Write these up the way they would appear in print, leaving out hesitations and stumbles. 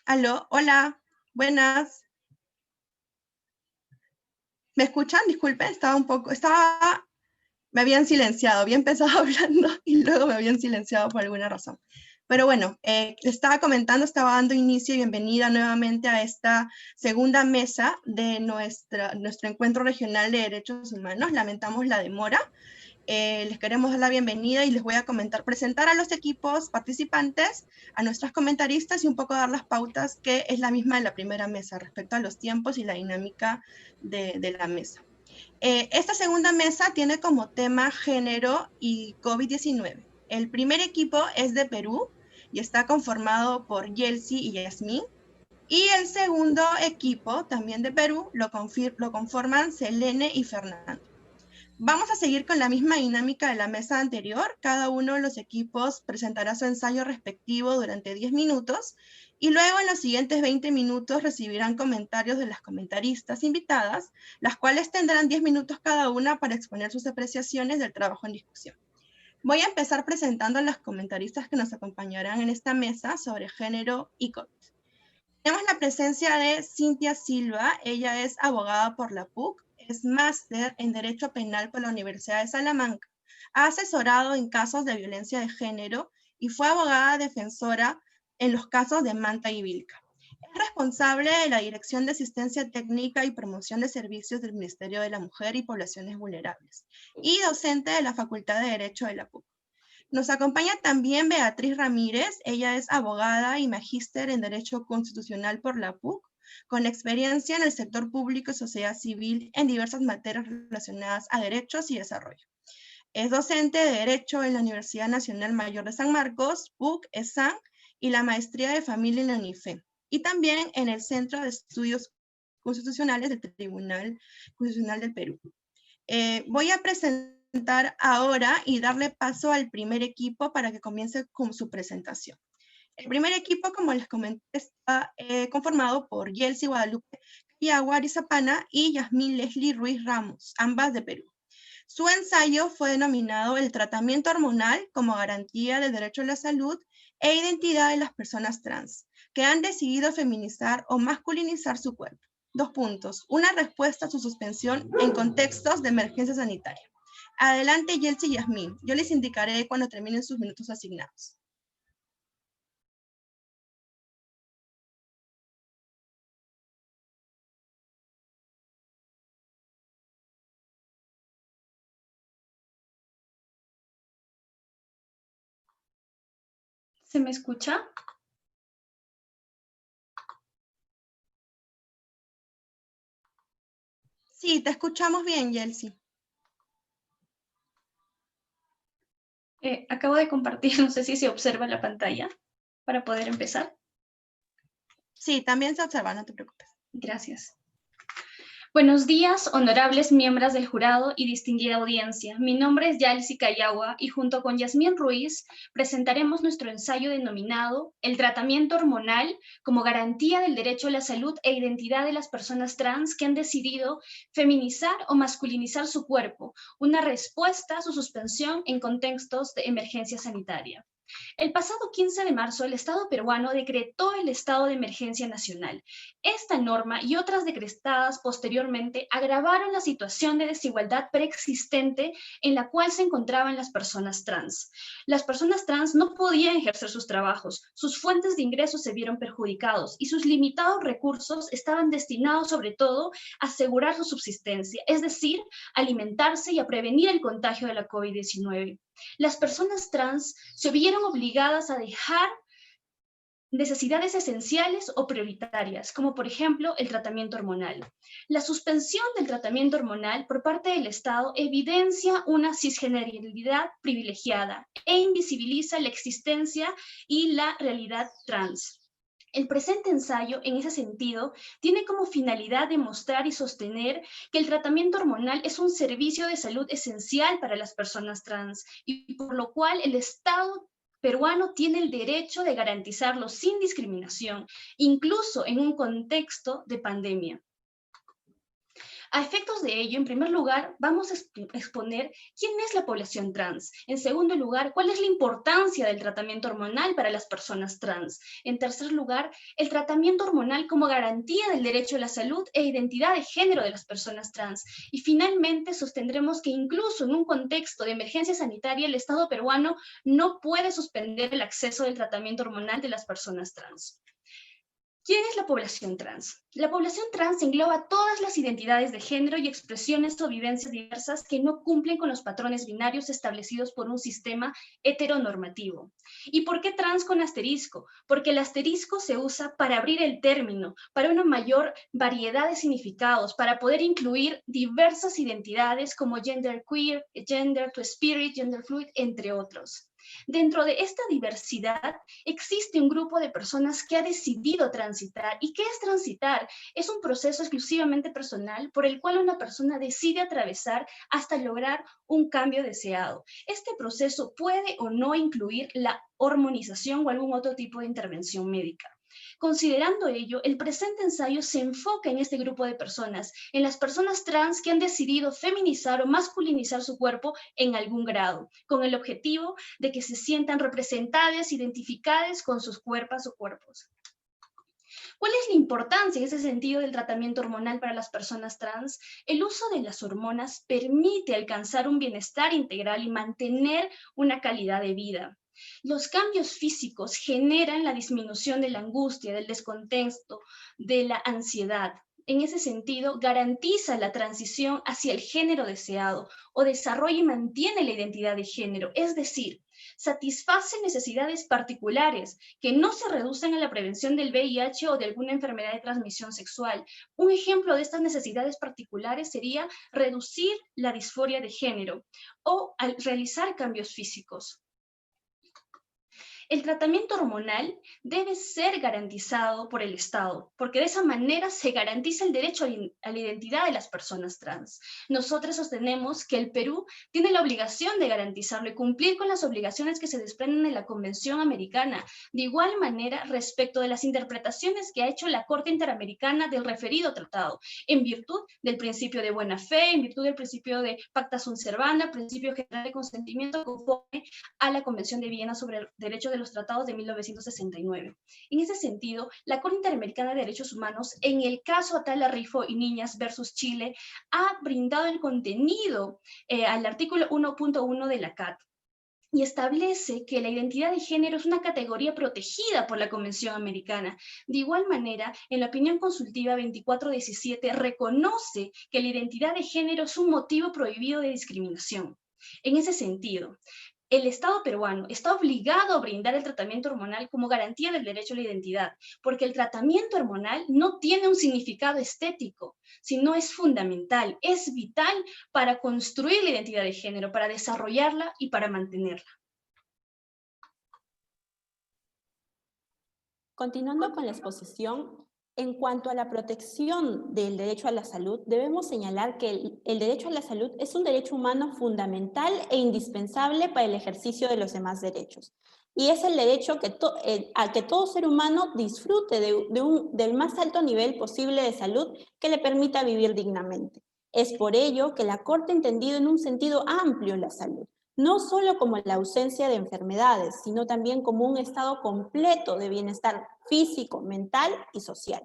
Aló, hola, buenas. ¿Me escuchan? Disculpen, me habían silenciado, había empezado hablando y luego me habían silenciado por alguna razón. Pero bueno, estaba comentando, estaba dando inicio y bienvenida nuevamente a esta segunda mesa de nuestro encuentro regional de derechos humanos. Lamentamos la demora. Les queremos dar la bienvenida y les voy a presentar a los equipos participantes, a nuestras comentaristas y un poco dar las pautas que es la misma de la primera mesa respecto a los tiempos y la dinámica de la mesa. Esta segunda mesa tiene como tema género y COVID-19. El primer equipo es de Perú y está conformado por Yelsi y Yasmín. Y el segundo equipo, también de Perú, lo conforman Selene y Fernando. Vamos a seguir con la misma dinámica de la mesa anterior. Cada uno de los equipos presentará su ensayo respectivo durante 10 minutos y luego en los siguientes 20 minutos recibirán comentarios de las comentaristas invitadas, las cuales tendrán 10 minutos cada una para exponer sus apreciaciones del trabajo en discusión. Voy a empezar presentando a las comentaristas que nos acompañarán en esta mesa sobre género y COVID. Tenemos la presencia de Cintia Silva. Ella es abogada por la PUC, es máster en Derecho Penal por la Universidad de Salamanca, ha asesorado en casos de violencia de género y fue abogada defensora en los casos de Manta y Vilca. Es responsable de la Dirección de Asistencia Técnica y Promoción de Servicios del Ministerio de la Mujer y Poblaciones Vulnerables y docente de la Facultad de Derecho de la PUC. Nos acompaña también Beatriz Ramírez. Ella es abogada y magíster en Derecho Constitucional por la PUC, con experiencia en el sector público y sociedad civil en diversas materias relacionadas a derechos y desarrollo. Es docente de Derecho en la Universidad Nacional Mayor de San Marcos, PUC, ESAN, y la Maestría de Familia en la UNIFE, y también en el Centro de Estudios Constitucionales del Tribunal Constitucional del Perú. Voy a presentar ahora y darle paso al primer equipo para que comience con su presentación. El primer equipo, como les comenté, está conformado por Yelsi Guadalupe Yagua Arizapana y Yasmín Leslie Ruiz Ramos, ambas de Perú. Su ensayo fue denominado El tratamiento hormonal como garantía del derecho a la salud e identidad de las personas trans, que han decidido feminizar o masculinizar su cuerpo. 2 puntos. Una respuesta a su suspensión en contextos de emergencia sanitaria. Adelante, Yelsi y Yasmín. Yo les indicaré cuando terminen sus minutos asignados. ¿Se me escucha? Sí, te escuchamos bien, Yelsi. Acabo de compartir, no sé si se observa la pantalla para poder empezar. Sí, también se observa, no te preocupes. Gracias. Buenos días, honorables miembros del jurado y distinguida audiencia. Mi nombre es Yelsi Cayagua y junto con Yasmín Ruiz presentaremos nuestro ensayo denominado El tratamiento hormonal como garantía del derecho a la salud e identidad de las personas trans que han decidido feminizar o masculinizar su cuerpo, una respuesta a su suspensión en contextos de emergencia sanitaria. El pasado 15 de marzo, el Estado peruano decretó el estado de emergencia nacional. Esta norma y otras decretadas posteriormente agravaron la situación de desigualdad preexistente en la cual se encontraban las personas trans. Las personas trans no podían ejercer sus trabajos, sus fuentes de ingresos se vieron perjudicados y sus limitados recursos estaban destinados sobre todo a asegurar su subsistencia, es decir, alimentarse y a prevenir el contagio de la COVID-19. Las personas trans se vieron obligadas a dejar necesidades esenciales o prioritarias, como por ejemplo el tratamiento hormonal. La suspensión del tratamiento hormonal por parte del Estado evidencia una cisgeneralidad privilegiada e invisibiliza la existencia y la realidad trans. El presente ensayo, en ese sentido, tiene como finalidad demostrar y sostener que el tratamiento hormonal es un servicio de salud esencial para las personas trans y por lo cual el Estado peruano tiene el derecho de garantizarlo sin discriminación, incluso en un contexto de pandemia. A efectos de ello, en primer lugar, vamos a exponer quién es la población trans. En segundo lugar, cuál es la importancia del tratamiento hormonal para las personas trans. En tercer lugar, el tratamiento hormonal como garantía del derecho a la salud e identidad de género de las personas trans. Y finalmente, sostendremos que incluso en un contexto de emergencia sanitaria, el Estado peruano no puede suspender el acceso del tratamiento hormonal de las personas trans. ¿Quién es la población trans? La población trans engloba todas las identidades de género y expresiones o vivencias diversas que no cumplen con los patrones binarios establecidos por un sistema heteronormativo. ¿Y por qué trans con asterisco? Porque el asterisco se usa para abrir el término, para una mayor variedad de significados, para poder incluir diversas identidades como gender queer, gender to spirit, gender fluid, entre otros. Dentro de esta diversidad existe un grupo de personas que ha decidido transitar. ¿Y qué es transitar? Es un proceso exclusivamente personal por el cual una persona decide atravesar hasta lograr un cambio deseado. Este proceso puede o no incluir la hormonización o algún otro tipo de intervención médica. Considerando ello, el presente ensayo se enfoca en este grupo de personas, en las personas trans que han decidido feminizar o masculinizar su cuerpo en algún grado, con el objetivo de que se sientan representadas, identificadas con sus cuerpos o cuerpos. ¿Cuál es la importancia en ese sentido del tratamiento hormonal para las personas trans? El uso de las hormonas permite alcanzar un bienestar integral y mantener una calidad de vida. Los cambios físicos generan la disminución de la angustia, del descontento, de la ansiedad. En ese sentido, garantiza la transición hacia el género deseado o desarrolla y mantiene la identidad de género, es decir, satisface necesidades particulares que no se reducen a la prevención del VIH o de alguna enfermedad de transmisión sexual. Un ejemplo de estas necesidades particulares sería reducir la disforia de género o al realizar cambios físicos. El tratamiento hormonal debe ser garantizado por el Estado, porque de esa manera se garantiza el derecho a la identidad de las personas trans. Nosotros sostenemos que el Perú tiene la obligación de garantizarlo y cumplir con las obligaciones que se desprenden de la Convención Americana. De igual manera, respecto de las interpretaciones que ha hecho la Corte Interamericana del referido tratado, en virtud del principio de buena fe, en virtud del principio de pacta sunt servanda, principio general de consentimiento conforme a la Convención de Viena sobre el derecho de los tratados de 1969. En ese sentido, la Corte Interamericana de Derechos Humanos, en el caso Atala Rifo y Niñas versus Chile, ha brindado el contenido al artículo 1.1 de la CAT y establece que la identidad de género es una categoría protegida por la Convención Americana. De igual manera, en la opinión consultiva 2417 reconoce que la identidad de género es un motivo prohibido de discriminación. En ese sentido, el Estado peruano está obligado a brindar el tratamiento hormonal como garantía del derecho a la identidad, porque el tratamiento hormonal no tiene un significado estético, sino es fundamental, es vital para construir la identidad de género, para desarrollarla y para mantenerla. Continuando con la exposición, en cuanto a la protección del derecho a la salud, debemos señalar que el derecho a la salud es un derecho humano fundamental e indispensable para el ejercicio de los demás derechos. Y es el derecho a que todo ser humano disfrute del más alto nivel posible de salud que le permita vivir dignamente. Es por ello que la Corte ha entendido en un sentido amplio la salud, no solo como la ausencia de enfermedades, sino también como un estado completo de bienestar físico, mental y social.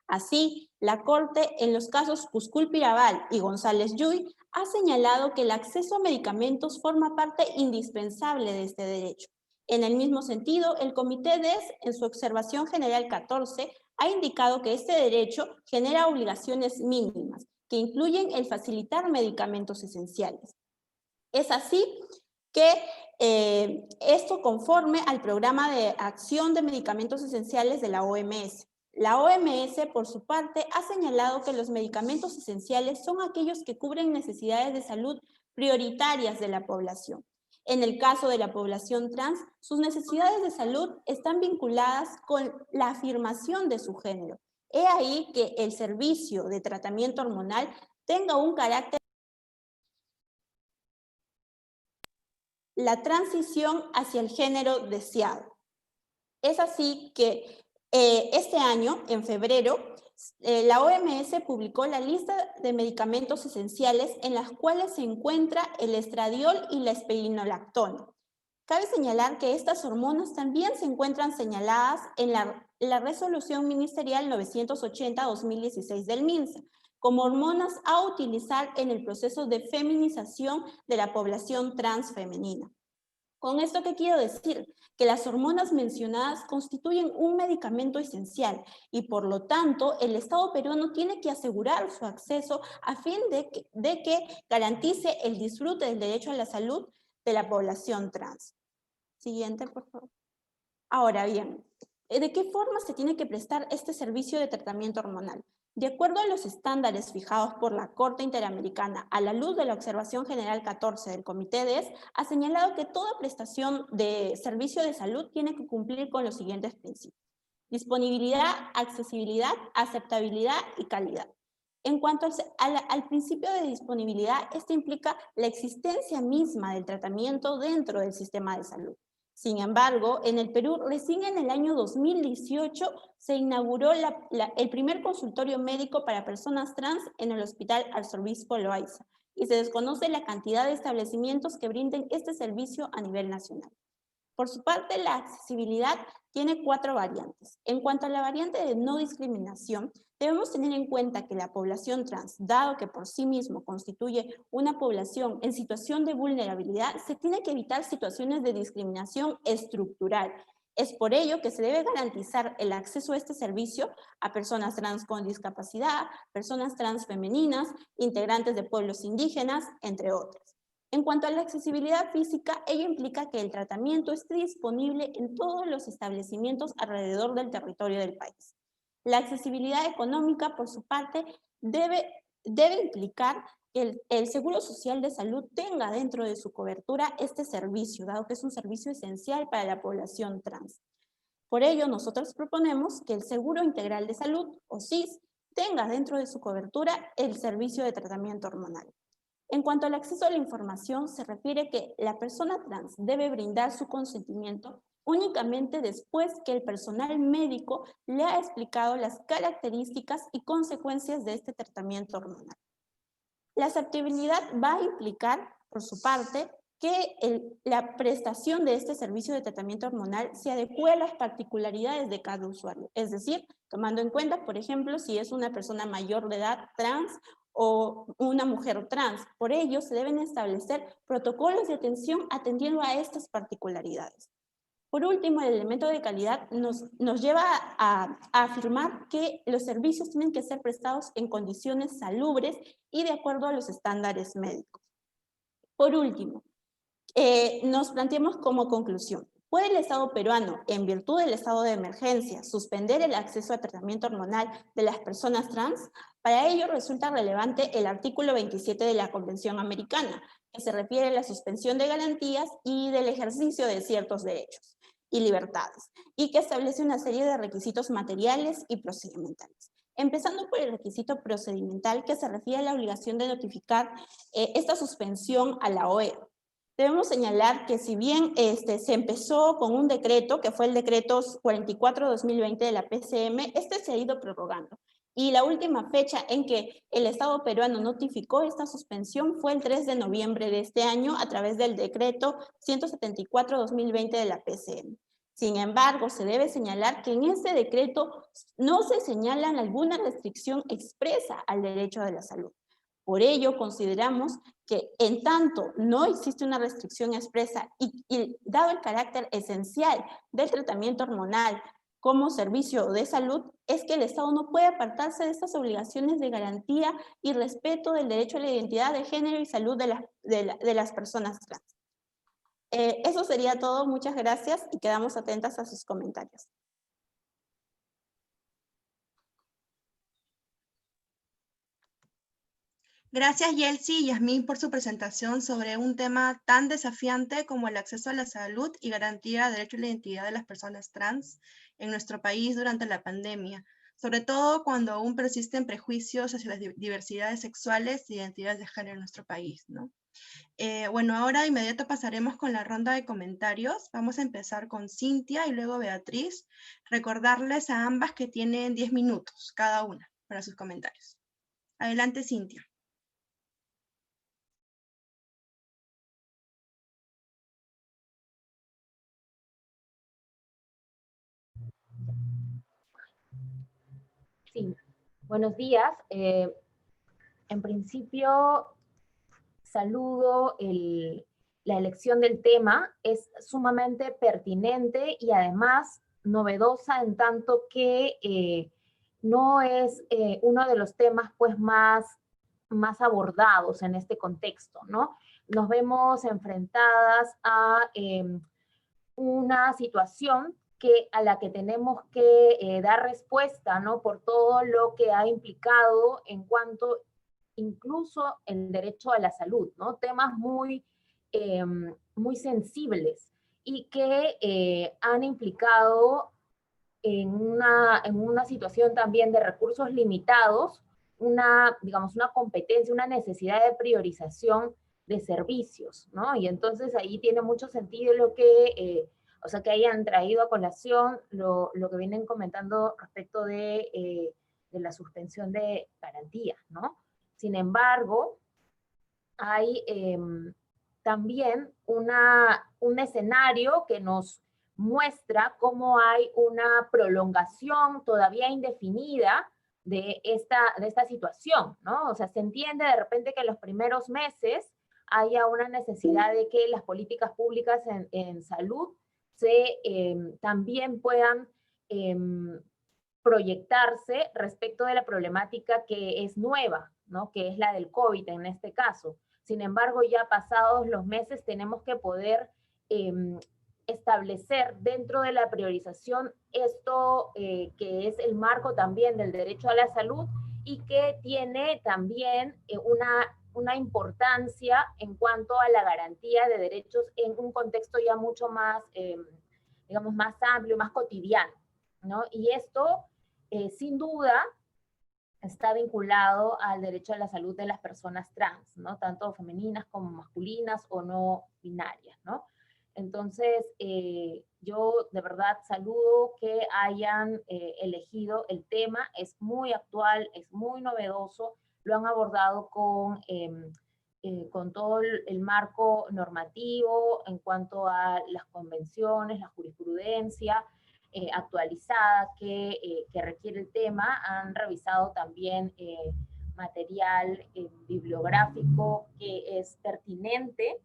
Así, la Corte, en los casos Cuscul-Piraval y González-Lluy, ha señalado que el acceso a medicamentos forma parte indispensable de este derecho. En el mismo sentido, el Comité DES, en su observación general 14, ha indicado que este derecho genera obligaciones mínimas, que incluyen el facilitar medicamentos esenciales. Es así que esto conforme al Programa de Acción de Medicamentos Esenciales de la OMS. La OMS, por su parte, ha señalado que los medicamentos esenciales son aquellos que cubren necesidades de salud prioritarias de la población. En el caso de la población trans, sus necesidades de salud están vinculadas con la afirmación de su género. He ahí que el servicio de tratamiento hormonal tenga un carácter la transición hacia el género deseado. Es así que este año, en febrero, La OMS publicó la lista de medicamentos esenciales en las cuales se encuentra el estradiol y la espironolactona. Cabe señalar que estas hormonas también se encuentran señaladas en la Resolución Ministerial 980-2016 del MINSA, como hormonas a utilizar en el proceso de feminización de la población transfemenina. ¿Con esto qué quiero decir? Que las hormonas mencionadas constituyen un medicamento esencial y por lo tanto el Estado peruano tiene que asegurar su acceso a fin de que garantice el disfrute del derecho a la salud de la población trans. Siguiente, por favor. Ahora bien, ¿de qué forma se tiene que prestar este servicio de tratamiento hormonal? De acuerdo a los estándares fijados por la Corte Interamericana, a la luz de la Observación General 14 del Comité DES, ha señalado que toda prestación de servicio de salud tiene que cumplir con los siguientes principios: disponibilidad, accesibilidad, aceptabilidad y calidad. En cuanto al principio de disponibilidad, este implica la existencia misma del tratamiento dentro del sistema de salud. Sin embargo, en el Perú, recién en el año 2018 se inauguró el primer consultorio médico para personas trans en el Hospital Arzobispo Loaiza y se desconoce la cantidad de establecimientos que brinden este servicio a nivel nacional. Por su parte, la accesibilidad tiene 4 variantes. En cuanto a la variante de no discriminación, debemos tener en cuenta que la población trans, dado que por sí mismo constituye una población en situación de vulnerabilidad, se tiene que evitar situaciones de discriminación estructural. Es por ello que se debe garantizar el acceso a este servicio a personas trans con discapacidad, personas trans femeninas, integrantes de pueblos indígenas, entre otros. En cuanto a la accesibilidad física, ello implica que el tratamiento esté disponible en todos los establecimientos alrededor del territorio del país. La accesibilidad económica, por su parte, debe implicar que el Seguro Social de Salud tenga dentro de su cobertura este servicio, dado que es un servicio esencial para la población trans. Por ello, nosotros proponemos que el Seguro Integral de Salud, o SIS, tenga dentro de su cobertura el servicio de tratamiento hormonal. En cuanto al acceso a la información, se refiere que la persona trans debe brindar su consentimiento únicamente después que el personal médico le ha explicado las características y consecuencias de este tratamiento hormonal. La aceptabilidad va a implicar, por su parte, que la prestación de este servicio de tratamiento hormonal se adecue a las particularidades de cada usuario, es decir, tomando en cuenta, por ejemplo, si es una persona mayor de edad trans o una mujer trans. Por ello, se deben establecer protocolos de atención atendiendo a estas particularidades. Por último, el elemento de calidad nos lleva a afirmar que los servicios tienen que ser prestados en condiciones salubres y de acuerdo a los estándares médicos. Por último, nos planteamos como conclusión: ¿puede el Estado peruano, en virtud del estado de emergencia, suspender el acceso a tratamiento hormonal de las personas trans? Para ello resulta relevante el artículo 27 de la Convención Americana, que se refiere a la suspensión de garantías y del ejercicio de ciertos derechos y libertades, y que establece una serie de requisitos materiales y procedimentales. Empezando por el requisito procedimental, que se refiere a la obligación de notificar esta suspensión a la OE. Debemos señalar que si bien se empezó con un decreto, que fue el decreto 44/2020 de la PCM, este se ha ido prorrogando. Y la última fecha en que el Estado peruano notificó esta suspensión fue el 3 de noviembre de este año a través del decreto 174/2020 de la PCM. Sin embargo, se debe señalar que en este decreto no se señala alguna restricción expresa al derecho de la salud. Por ello, consideramos que en tanto no existe una restricción expresa y dado el carácter esencial del tratamiento hormonal como servicio de salud, es que el Estado no puede apartarse de estas obligaciones de garantía y respeto del derecho a la identidad de género y salud de las personas trans. Eso sería todo, muchas gracias y quedamos atentas a sus comentarios. Gracias, Yeltsin y Yasmín, por su presentación sobre un tema tan desafiante como el acceso a la salud y garantía de derecho a la identidad de las personas trans en nuestro país durante la pandemia, sobre todo cuando aún persisten prejuicios hacia las diversidades sexuales e identidades de género en nuestro país, ¿no? Bueno, ahora de inmediato pasaremos con la ronda de comentarios. Vamos a empezar con Cintia y luego Beatriz. Recordarles a ambas que tienen 10 minutos cada una para sus comentarios. Adelante, Cintia. Sí, buenos días. En principio, saludo la elección del tema. Es sumamente pertinente y además novedosa en tanto que no es uno de los temas pues más abordados en este contexto, ¿no? Nos vemos enfrentadas a una situación a la que tenemos que dar respuesta, ¿no? Por todo lo que ha implicado en cuanto incluso el derecho a la salud, ¿no? Temas muy sensibles y que han implicado en una situación también de recursos limitados, digamos, una competencia, una necesidad de priorización de servicios, ¿no? Y entonces ahí tiene mucho sentido o sea, que hayan traído a colación lo que vienen comentando respecto de la suspensión de garantías, ¿no? Sin embargo, hay también un escenario que nos muestra cómo hay una prolongación todavía indefinida de esta situación, ¿no? O sea, se entiende de repente que en los primeros meses haya una necesidad de que las políticas públicas en salud también puedan proyectarse respecto de la problemática que es nueva, ¿no? Que es la del COVID en este caso. Sin embargo, ya pasados los meses tenemos que poder establecer dentro de la priorización esto que es el marco también del derecho a la salud y que tiene también una importancia en cuanto a la garantía de derechos en un contexto ya mucho más, digamos, más amplio, más cotidiano, ¿no? Y esto, sin duda, está vinculado al derecho a la salud de las personas trans, ¿no? Tanto femeninas como masculinas o no binarias, ¿no? Entonces, yo de verdad saludo que hayan elegido el tema, es muy actual, es muy novedoso, lo han abordado con todo el marco normativo en cuanto a las convenciones, la jurisprudencia, actualizada que requiere el tema. Han revisado también material bibliográfico que es pertinente.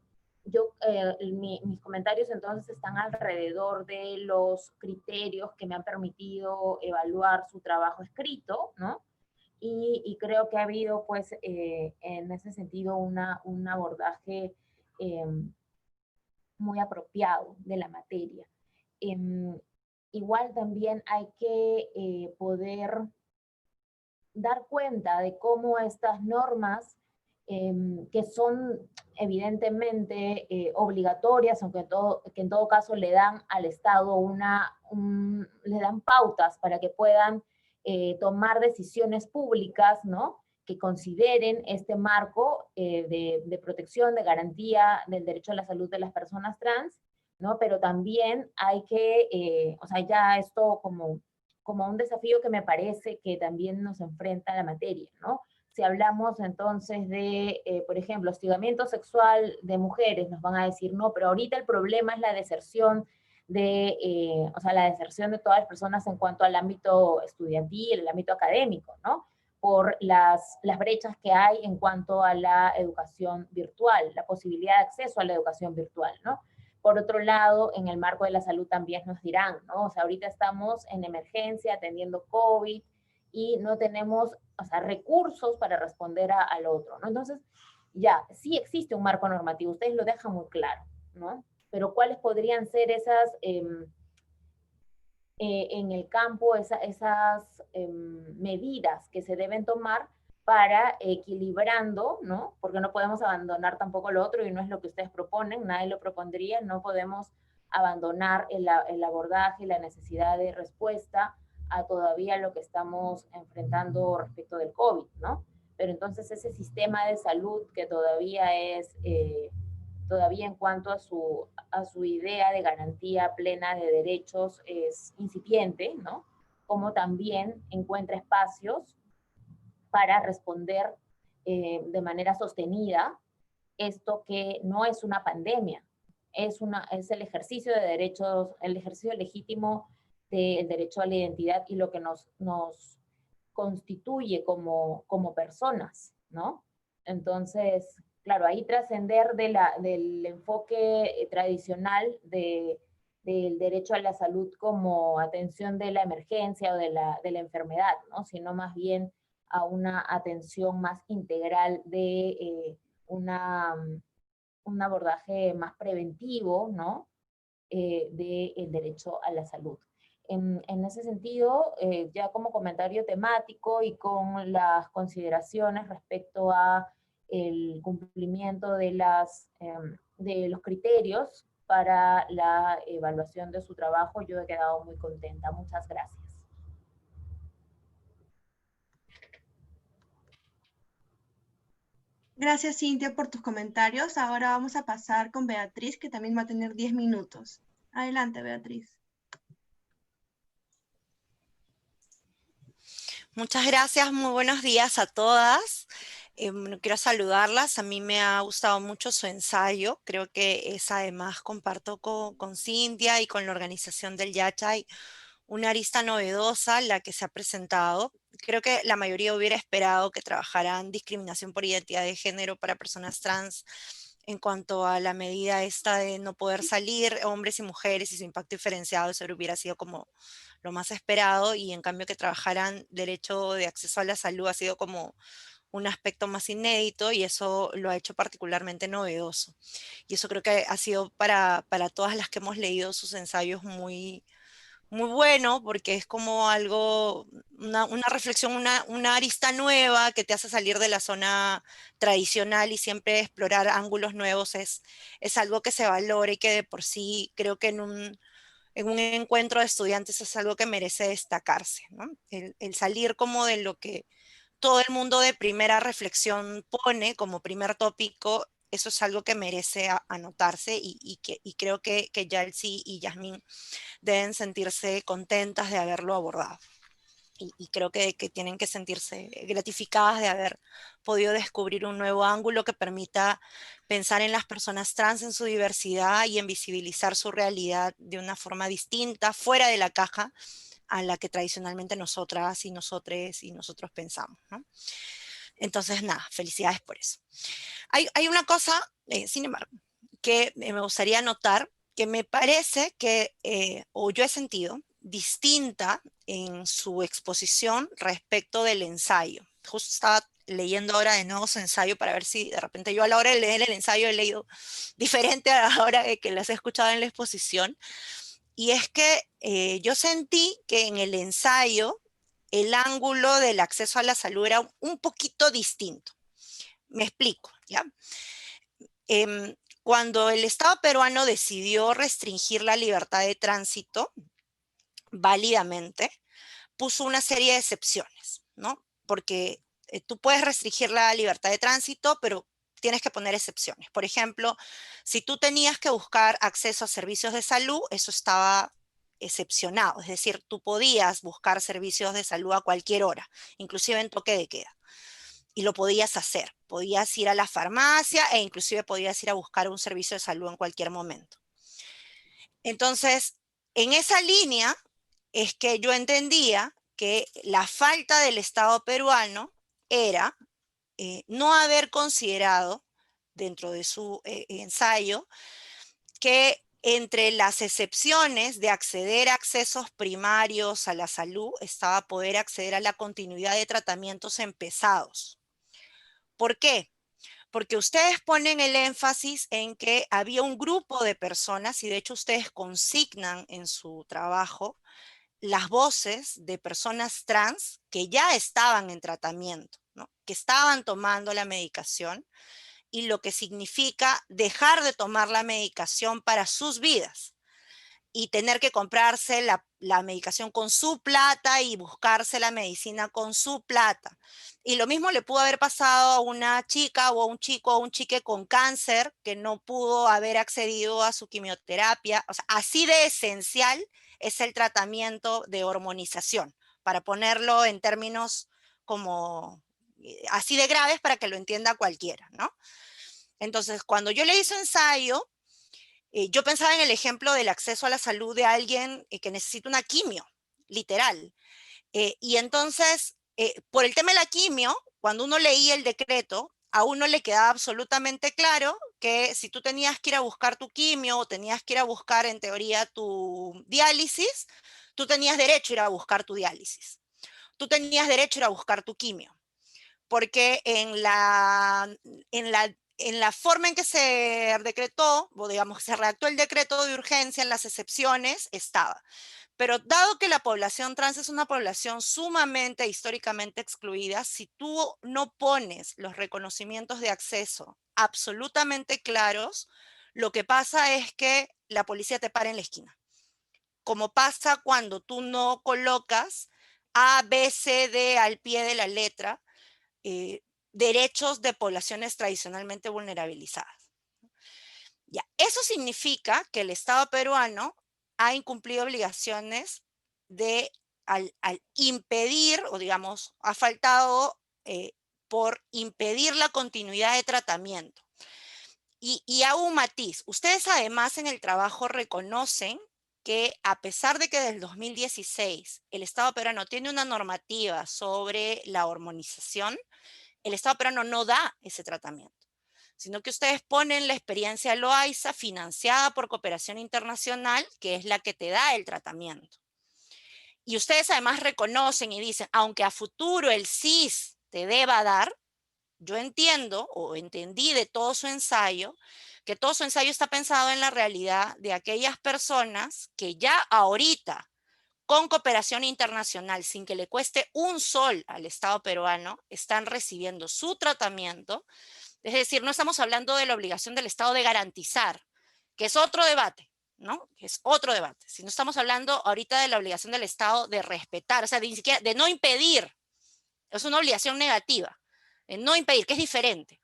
Mis comentarios entonces están alrededor de los criterios que me han permitido evaluar su trabajo escrito, ¿no? Y creo que ha habido, pues, en ese sentido, un abordaje muy apropiado de la materia. Igual también hay que poder dar cuenta de cómo estas normas, que son evidentemente obligatorias, aunque en todo caso le dan al Estado le dan pautas para que puedan tomar decisiones públicas, ¿no? Que consideren este marco de protección, de garantía del derecho a la salud de las personas trans, ¿no? Pero también hay que, o sea, ya esto como un desafío que me parece que también nos enfrenta a la materia, ¿no? Si hablamos entonces de, por ejemplo, hostigamiento sexual de mujeres, nos van a decir, no, pero ahorita el problema es la deserción o sea, la deserción de todas las personas en cuanto al ámbito estudiantil, el ámbito académico, ¿no? Por las brechas que hay en cuanto a la educación virtual, la posibilidad de acceso a la educación virtual, ¿no? Por otro lado, en el marco de la salud también nos dirán, ¿no? O sea, ahorita estamos en emergencia atendiendo COVID y no tenemos, o sea, recursos para responder al otro, ¿no? Entonces, ya, sí existe un marco normativo, ustedes lo dejan muy claro, ¿no? Pero ¿cuáles podrían ser esas, en el campo, esas medidas que se deben tomar para equilibrando, ¿no? Porque no podemos abandonar tampoco lo otro y no es lo que ustedes proponen, nadie lo propondría, no podemos abandonar el abordaje y la necesidad de respuesta a todavía lo que estamos enfrentando respecto del COVID, ¿no? pero entonces ese sistema de salud que todavía es, todavía en cuanto a su idea de garantía plena de derechos es incipiente, ¿no? Como también encuentra espacios para responder de manera sostenida esto que no es una pandemia, es el ejercicio de derechos, el ejercicio legítimo del derecho a la identidad y lo que nos constituye como personas, ¿no? Entonces, claro, ahí trascender del enfoque tradicional del derecho a la salud como atención de la emergencia o de la enfermedad, ¿no? Sino más bien a una atención más integral de un abordaje más preventivo, ¿no? Del derecho a la salud. En ese sentido, ya como comentario temático y con las consideraciones respecto a el cumplimiento de los criterios para la evaluación de su trabajo, yo he quedado muy contenta. Muchas gracias. Gracias, Cintia, por tus comentarios. Ahora vamos a pasar con Beatriz, que también va a tener 10 minutos. Adelante, Beatriz. Muchas gracias, muy buenos días a todas. Quiero saludarlas, a mí me ha gustado mucho su ensayo, creo que es además comparto con Cintia y con la organización del Yachay una arista novedosa la que se ha presentado. Creo que la mayoría hubiera esperado que trabajaran discriminación por identidad de género para personas trans en cuanto a la medida esta de no poder salir, hombres y mujeres y su impacto diferenciado, eso hubiera sido como lo más esperado, y en cambio que trabajaran derecho de acceso a la salud ha sido como un aspecto más inédito y eso lo ha hecho particularmente novedoso. Y eso creo que ha sido para todas las que hemos leído sus ensayos muy, muy bueno, porque es como algo, una reflexión, una arista nueva que te hace salir de la zona tradicional y siempre explorar ángulos nuevos es algo que se valora y que de por sí creo que en un encuentro de estudiantes es algo que merece destacarse, ¿no? El salir como de lo que todo el mundo de primera reflexión pone como primer tópico, eso es algo que merece anotarse y creo que Yalsi y Yasmín deben sentirse contentas de haberlo abordado. Y creo que tienen que sentirse gratificadas de haber podido descubrir un nuevo ángulo que permita pensar en las personas trans en su diversidad y en visibilizar su realidad de una forma distinta, fuera de la caja a la que tradicionalmente nosotras y nosotres y nosotros pensamos, ¿no? Entonces, nada, felicidades por eso. Hay una cosa, sin embargo, que me gustaría notar, que me parece que, o yo he sentido, distinta en su exposición respecto del ensayo. Justo estaba leyendo ahora de nuevo su ensayo para ver si de repente yo a la hora de leer el ensayo he leído diferente a la hora de que las he escuchado en la exposición. Y es que yo sentí que en el ensayo el ángulo del acceso a la salud era un poquito distinto. Me explico, ¿ya? Cuando el Estado peruano decidió restringir la libertad de tránsito válidamente, puso una serie de excepciones, ¿no? Porque tú puedes restringir la libertad de tránsito, pero tienes que poner excepciones. Por ejemplo, si tú tenías que buscar acceso a servicios de salud, eso estaba excepcionado, es decir, tú podías buscar servicios de salud a cualquier hora, inclusive en toque de queda. Y lo podías hacer, podías ir a la farmacia e inclusive podías ir a buscar un servicio de salud en cualquier momento. Entonces, en esa línea es que yo entendía que la falta del Estado peruano era no haber considerado dentro de su ensayo que entre las excepciones de acceder a accesos primarios a la salud estaba poder acceder a la continuidad de tratamientos empezados. ¿Por qué? Porque ustedes ponen el énfasis en que había un grupo de personas, y de hecho ustedes consignan en su trabajo las voces de personas trans que ya estaban en tratamiento, ¿no? Que estaban tomando la medicación, y lo que significa dejar de tomar la medicación para sus vidas y tener que comprarse la medicación con su plata y buscarse la medicina con su plata. Y lo mismo le pudo haber pasado a una chica o a un chico o un chique con cáncer que no pudo haber accedido a su quimioterapia. O sea, así de esencial es el tratamiento de hormonización, para ponerlo en términos como así de graves para que lo entienda cualquiera, ¿no? Entonces, cuando yo le hice ensayo, yo pensaba en el ejemplo del acceso a la salud de alguien que necesita una quimio, literal. Y entonces, por el tema de la quimio, cuando uno leía el decreto, a uno le quedaba absolutamente claro que si tú tenías que ir a buscar tu quimio o tenías que ir a buscar, en teoría, tu diálisis, tú tenías derecho a ir a buscar tu diálisis. Tú tenías derecho a ir a buscar tu quimio, porque en la forma en que se decretó, o digamos, se redactó el decreto de urgencia en las excepciones, estaba. Pero dado que la población trans es una población sumamente históricamente excluida, si tú no pones los reconocimientos de acceso absolutamente claros, lo que pasa es que la policía te para en la esquina. Como pasa cuando tú no colocas A, B, C, D al pie de la letra, derechos de poblaciones tradicionalmente vulnerabilizadas. Ya, eso significa que el Estado peruano ha incumplido obligaciones de, al impedir, o digamos, ha faltado por impedir la continuidad de tratamiento. Y hago un matiz. Ustedes además en el trabajo reconocen que a pesar de que desde el 2016 el Estado peruano tiene una normativa sobre la hormonización, el Estado peruano no da ese tratamiento, sino que ustedes ponen la experiencia Loaiza financiada por cooperación internacional, que es la que te da el tratamiento. Y ustedes además reconocen y dicen, aunque a futuro el CIS te deba dar, yo entiendo o entendí de todo su ensayo, que todo su ensayo está pensado en la realidad de aquellas personas que ya ahorita, con cooperación internacional, sin que le cueste un sol al Estado peruano, están recibiendo su tratamiento. Es decir, no estamos hablando de la obligación del Estado de garantizar, que es otro debate, ¿no? Que es otro debate. Si no estamos hablando ahorita de la obligación del Estado de respetar, o sea, de, ni siquiera, de no impedir, es una obligación negativa, de no impedir, que es diferente,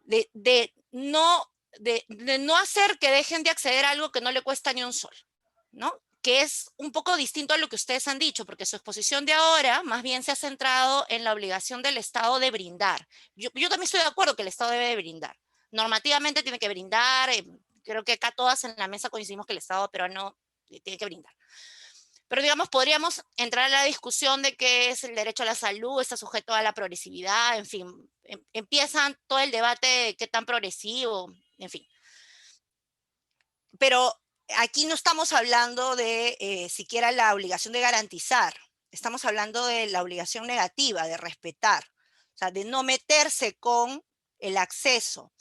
de no hacer que dejen de acceder a algo que no le cuesta ni un sol, ¿no? Que es un poco distinto a lo que ustedes han dicho, porque su exposición de ahora más bien se ha centrado en la obligación del Estado de brindar. Yo también estoy de acuerdo que el Estado debe de brindar. Normativamente tiene que brindar, creo que acá todas en la mesa coincidimos que el Estado peruano tiene que brindar. Pero digamos, podríamos entrar a la discusión de qué es el derecho a la salud, está sujeto a la progresividad, en fin, empiezan todo el debate de qué tan progresivo, en fin. Pero aquí no estamos hablando de siquiera la obligación de garantizar, estamos hablando de la obligación negativa, de respetar, o sea, de no meterse con el acceso.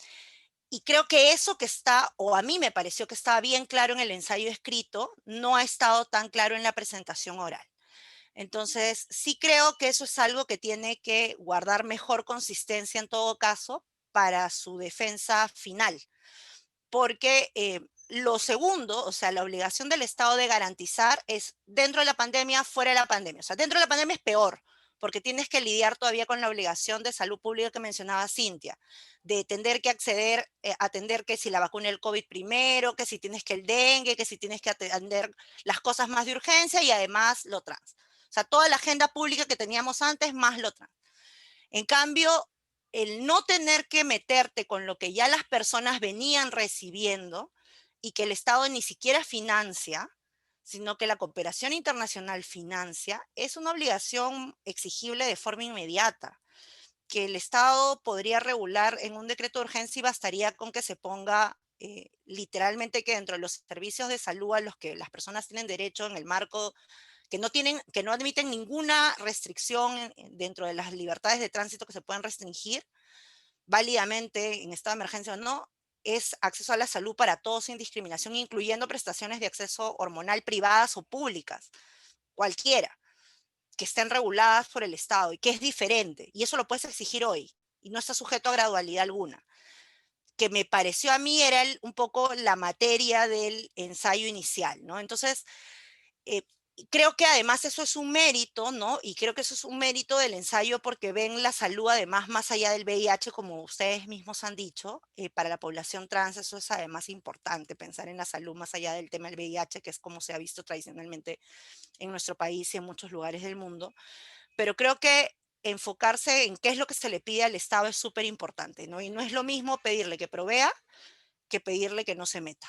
Y creo que eso que está, o a mí me pareció que estaba bien claro en el ensayo escrito, no ha estado tan claro en la presentación oral. Entonces, sí creo que eso es algo que tiene que guardar mejor consistencia en todo caso para su defensa final. Porque lo segundo, o sea, la obligación del Estado de garantizar es dentro de la pandemia, fuera de la pandemia. O sea, dentro de la pandemia es peor, porque tienes que lidiar todavía con la obligación de salud pública que mencionaba Cintia, de tener que acceder, atender que si la vacuna del COVID primero, que si tienes que el dengue, que si tienes que atender las cosas más de urgencia y además lo trans. O sea, toda la agenda pública que teníamos antes más lo trans. En cambio, el no tener que meterte con lo que ya las personas venían recibiendo y que el Estado ni siquiera financia, sino que la cooperación internacional financia, es una obligación exigible de forma inmediata, que el Estado podría regular en un decreto de urgencia y bastaría con que se ponga literalmente que dentro de los servicios de salud a los que las personas tienen derecho en el marco que no admiten ninguna restricción dentro de las libertades de tránsito que se pueden restringir válidamente en estado de emergencia o no, es acceso a la salud para todos sin discriminación, incluyendo prestaciones de acceso hormonal privadas o públicas, cualquiera, que estén reguladas por el Estado y que es diferente. Y eso lo puedes exigir hoy y no está sujeto a gradualidad alguna. Que me pareció a mí era un poco la materia del ensayo inicial, ¿no? Entonces, creo que además eso es un mérito, ¿no? Y creo que eso es un mérito del ensayo porque ven la salud además más allá del VIH, como ustedes mismos han dicho, para la población trans eso es además importante, pensar en la salud más allá del tema del VIH, que es como se ha visto tradicionalmente en nuestro país y en muchos lugares del mundo. Pero creo que enfocarse en qué es lo que se le pide al Estado es súper importante, ¿no? Y no es lo mismo pedirle que provea que pedirle que no se meta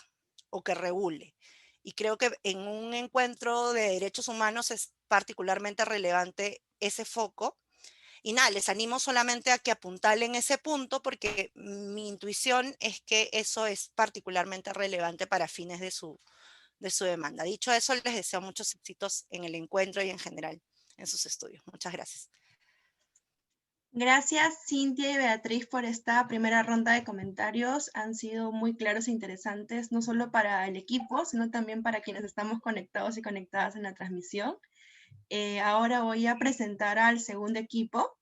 o que regule. Y creo que en un encuentro de derechos humanos es particularmente relevante ese foco. Y nada, les animo solamente a que apuntalen ese punto porque mi intuición es que eso es particularmente relevante para fines de su demanda. Dicho eso, les deseo muchos éxitos en el encuentro y en general en sus estudios. Muchas gracias. Gracias, Cintia y Beatriz, por esta primera ronda de comentarios. Han sido muy claros e interesantes, no solo para el equipo, sino también para quienes estamos conectados y conectadas en la transmisión. Ahora voy a presentar al segundo equipo,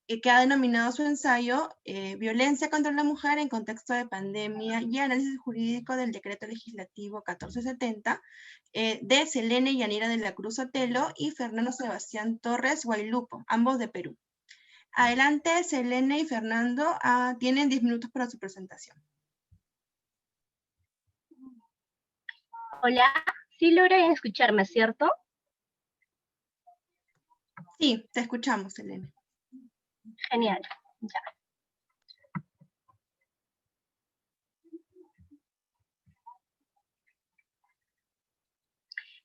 que ha denominado su ensayo Violencia contra la mujer en contexto de pandemia y análisis jurídico del decreto legislativo 1470, de Selene Yanira de la Cruz Otelo y Fernando Sebastián Torres Guaylupo, ambos de Perú. Adelante, Selene y Fernando, tienen 10 minutos para su presentación. Hola, sí logran escucharme, ¿cierto? Sí, te escuchamos, Selene. Genial, ya.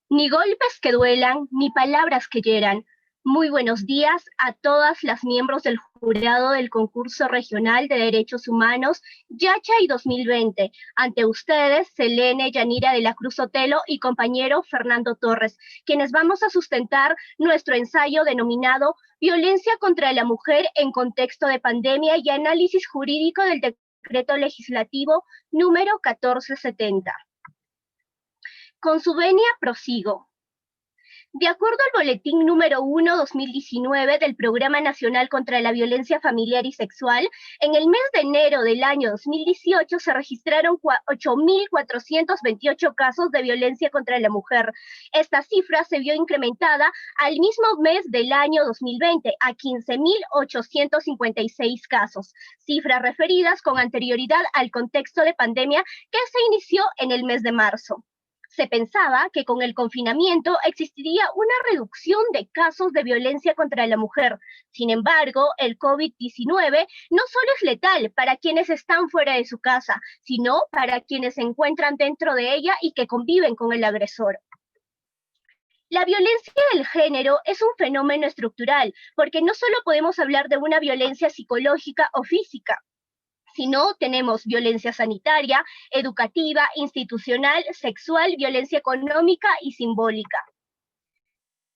Ni golpes que duelan, ni palabras que hieran. Muy buenos días a todas las miembros del jurado del concurso regional de derechos humanos Yachay 2020. Ante ustedes, Selene Yanira de la Cruz Otelo y compañero Fernando Torres, quienes vamos a sustentar nuestro ensayo denominado Violencia contra la mujer en contexto de pandemia y análisis jurídico del decreto legislativo número 1470. Con su venia prosigo. De acuerdo al Boletín número 1/2019 del Programa Nacional contra la Violencia Familiar y Sexual, en el mes de enero del año 2018 se registraron 8.428 casos de violencia contra la mujer. Esta cifra se vio incrementada al mismo mes del año 2020 a 15.856 casos, cifras referidas con anterioridad al contexto de pandemia que se inició en el mes de marzo. Se pensaba que con el confinamiento existiría una reducción de casos de violencia contra la mujer. Sin embargo, el COVID-19 no solo es letal para quienes están fuera de su casa, sino para quienes se encuentran dentro de ella y que conviven con el agresor. La violencia del género es un fenómeno estructural, porque no solo podemos hablar de una violencia psicológica o física, sino tenemos violencia sanitaria, educativa, institucional, sexual, violencia económica y simbólica.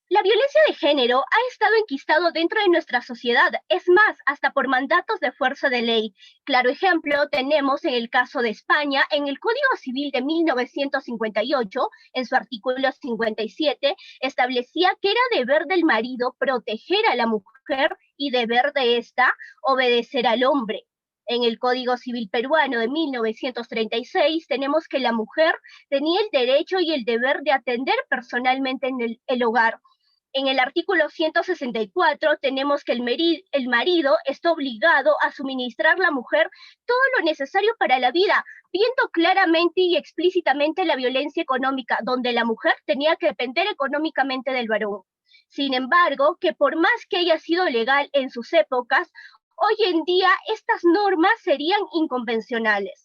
La violencia de género ha estado enquistado dentro de nuestra sociedad, es más, hasta por mandatos de fuerza de ley. Claro ejemplo tenemos en el caso de España, en el Código Civil de 1958, en su artículo 57, establecía que era deber del marido proteger a la mujer y deber de ésta obedecer al hombre. En el Código Civil peruano de 1936 tenemos que la mujer tenía el derecho y el deber de atender personalmente en el hogar. En el artículo 164 tenemos que el marido está obligado a suministrar a la mujer todo lo necesario para la vida, viendo claramente y explícitamente la violencia económica, donde la mujer tenía que depender económicamente del varón. Sin embargo, que por más que haya sido legal en sus épocas, hoy en día estas normas serían inconvencionales.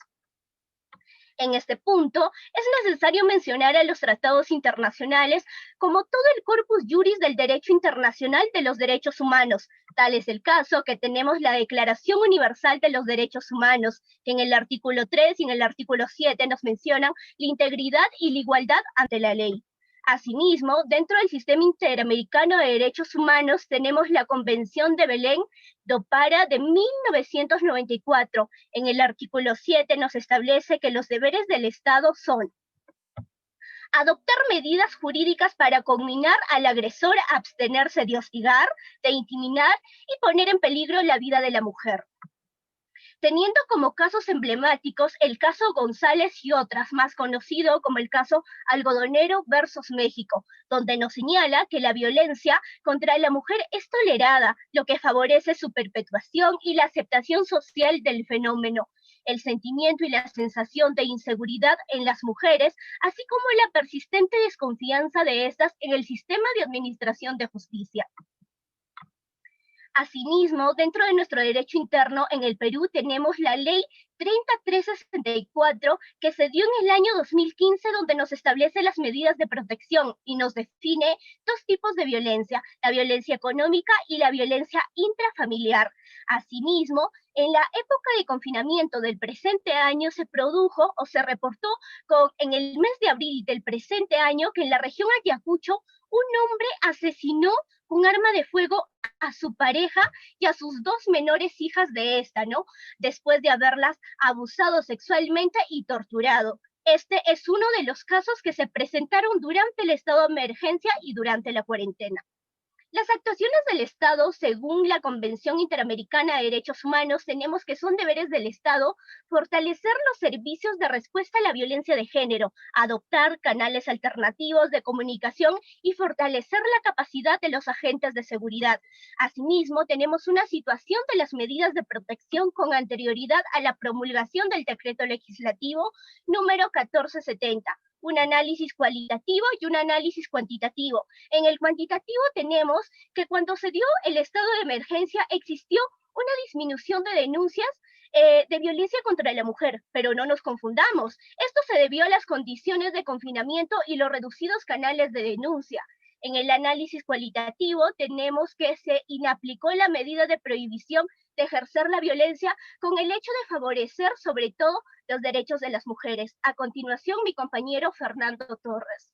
En este punto, es necesario mencionar a los tratados internacionales como todo el corpus juris del derecho internacional de los derechos humanos. Tal es el caso que tenemos la Declaración Universal de los Derechos Humanos, que en el artículo 3 y en el artículo 7 nos mencionan la integridad y la igualdad ante la ley. Asimismo, dentro del Sistema Interamericano de Derechos Humanos tenemos la Convención de Belém do Pará de 1994. En el artículo 7 nos establece que los deberes del Estado son adoptar medidas jurídicas para conminar al agresor a abstenerse de hostigar, de intimidar y poner en peligro la vida de la mujer. teniendo como casos emblemáticos el caso González y otras, más conocido como el caso Algodonero versus México, donde nos señala que la violencia contra la mujer es tolerada, lo que favorece su perpetuación y la aceptación social del fenómeno, el sentimiento y la sensación de inseguridad en las mujeres, así como la persistente desconfianza de estas en el sistema de administración de justicia. Asimismo, dentro de nuestro derecho interno en el Perú tenemos la Ley 3364 que se dio en el año 2015, donde nos establece las medidas de protección y nos define dos tipos de violencia, la violencia económica y la violencia intrafamiliar. Asimismo, en la época de confinamiento del presente año se produjo o se reportó en el mes de abril del presente año que en la región Ayacucho un hombre asesinó con arma de fuego a su pareja y a sus dos menores hijas de esta, ¿no? Después de haberlas abusado sexualmente y torturado. Este es uno de los casos que se presentaron durante el estado de emergencia y durante la cuarentena. Las actuaciones del Estado, según la Convención Interamericana de Derechos Humanos, tenemos que son deberes del Estado fortalecer los servicios de respuesta a la violencia de género, adoptar canales alternativos de comunicación y fortalecer la capacidad de los agentes de seguridad. Asimismo, tenemos una situación de las medidas de protección con anterioridad a la promulgación del decreto legislativo número 1470. Un análisis cualitativo y un análisis cuantitativo. En el cuantitativo tenemos que cuando se dio el estado de emergencia existió una disminución de denuncias de violencia contra la mujer, pero no nos confundamos. Esto se debió a las condiciones de confinamiento y los reducidos canales de denuncia. En el análisis cualitativo tenemos que se inaplicó la medida de prohibición de ejercer la violencia con el hecho de favorecer sobre todo los derechos de las mujeres. A continuación, mi compañero Fernando Torres.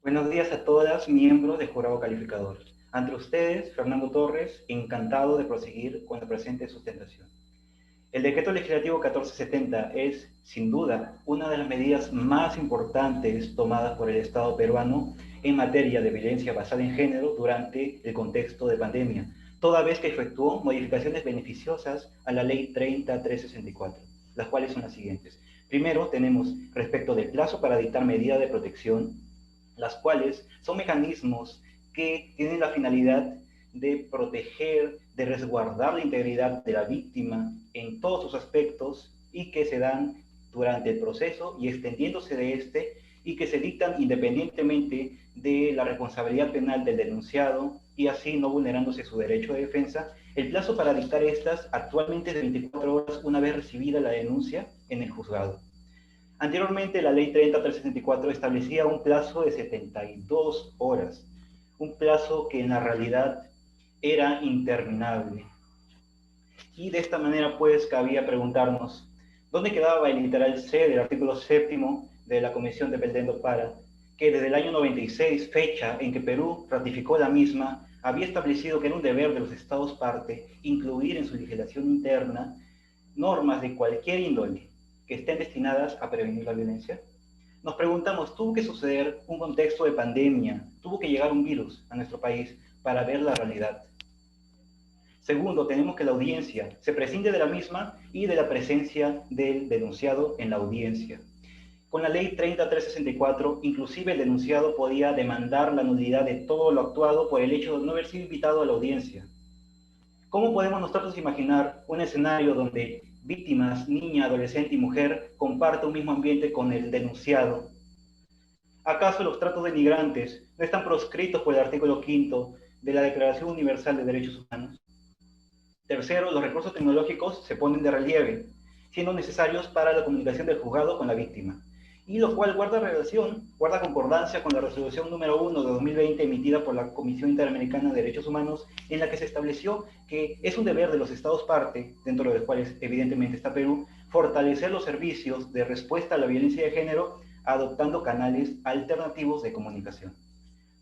Buenos días a todas, miembros del jurado calificador. Ante ustedes, Fernando Torres, encantado de proseguir con la presente sustentación. El decreto legislativo 1470 es, sin duda, una de las medidas más importantes tomadas por el Estado peruano en materia de violencia basada en género durante el contexto de pandemia, toda vez que efectuó modificaciones beneficiosas a la Ley 30364, las cuales son las siguientes. Primero, tenemos respecto del plazo para dictar medida de protección, las cuales son mecanismos que tienen la finalidad de proteger, de resguardar la integridad de la víctima en todos sus aspectos y que se dan durante el proceso y extendiéndose de este y que se dictan independientemente de la responsabilidad penal del denunciado y así no vulnerándose su derecho de defensa. El plazo para dictar estas actualmente es de 24 horas una vez recibida la denuncia en el juzgado. Anteriormente la ley 30364 establecía un plazo de 72 horas, un plazo que en la realidad era interminable. Y de esta manera pues cabía preguntarnos, ¿dónde quedaba el literal C del artículo 7º de la Convención de Belém do Pará, que desde el año 96, fecha en que Perú ratificó la misma, había establecido que era un deber de los Estados parte incluir en su legislación interna normas de cualquier índole que estén destinadas a prevenir la violencia? Nos preguntamos, ¿tuvo que suceder un contexto de pandemia? ¿Tuvo que llegar un virus a nuestro país para ver la realidad? Segundo, tenemos que la audiencia se prescinde de la misma y de la presencia del denunciado en la audiencia. Con la ley 30364, inclusive el denunciado podía demandar la nulidad de todo lo actuado por el hecho de no haber sido invitado a la audiencia. ¿Cómo podemos nosotros imaginar un escenario donde víctimas, niña, adolescente y mujer comparten un mismo ambiente con el denunciado? ¿Acaso los tratos denigrantes no están proscritos por el artículo 5 de la Declaración Universal de Derechos Humanos? Tercero, los recursos tecnológicos se ponen de relieve, siendo necesarios para la comunicación del juzgado con la víctima, y lo cual guarda concordancia con la resolución número 1 de 2020 emitida por la Comisión Interamericana de Derechos Humanos, en la que se estableció que es un deber de los Estados parte, dentro de los cuales evidentemente está Perú, fortalecer los servicios de respuesta a la violencia de género adoptando canales alternativos de comunicación.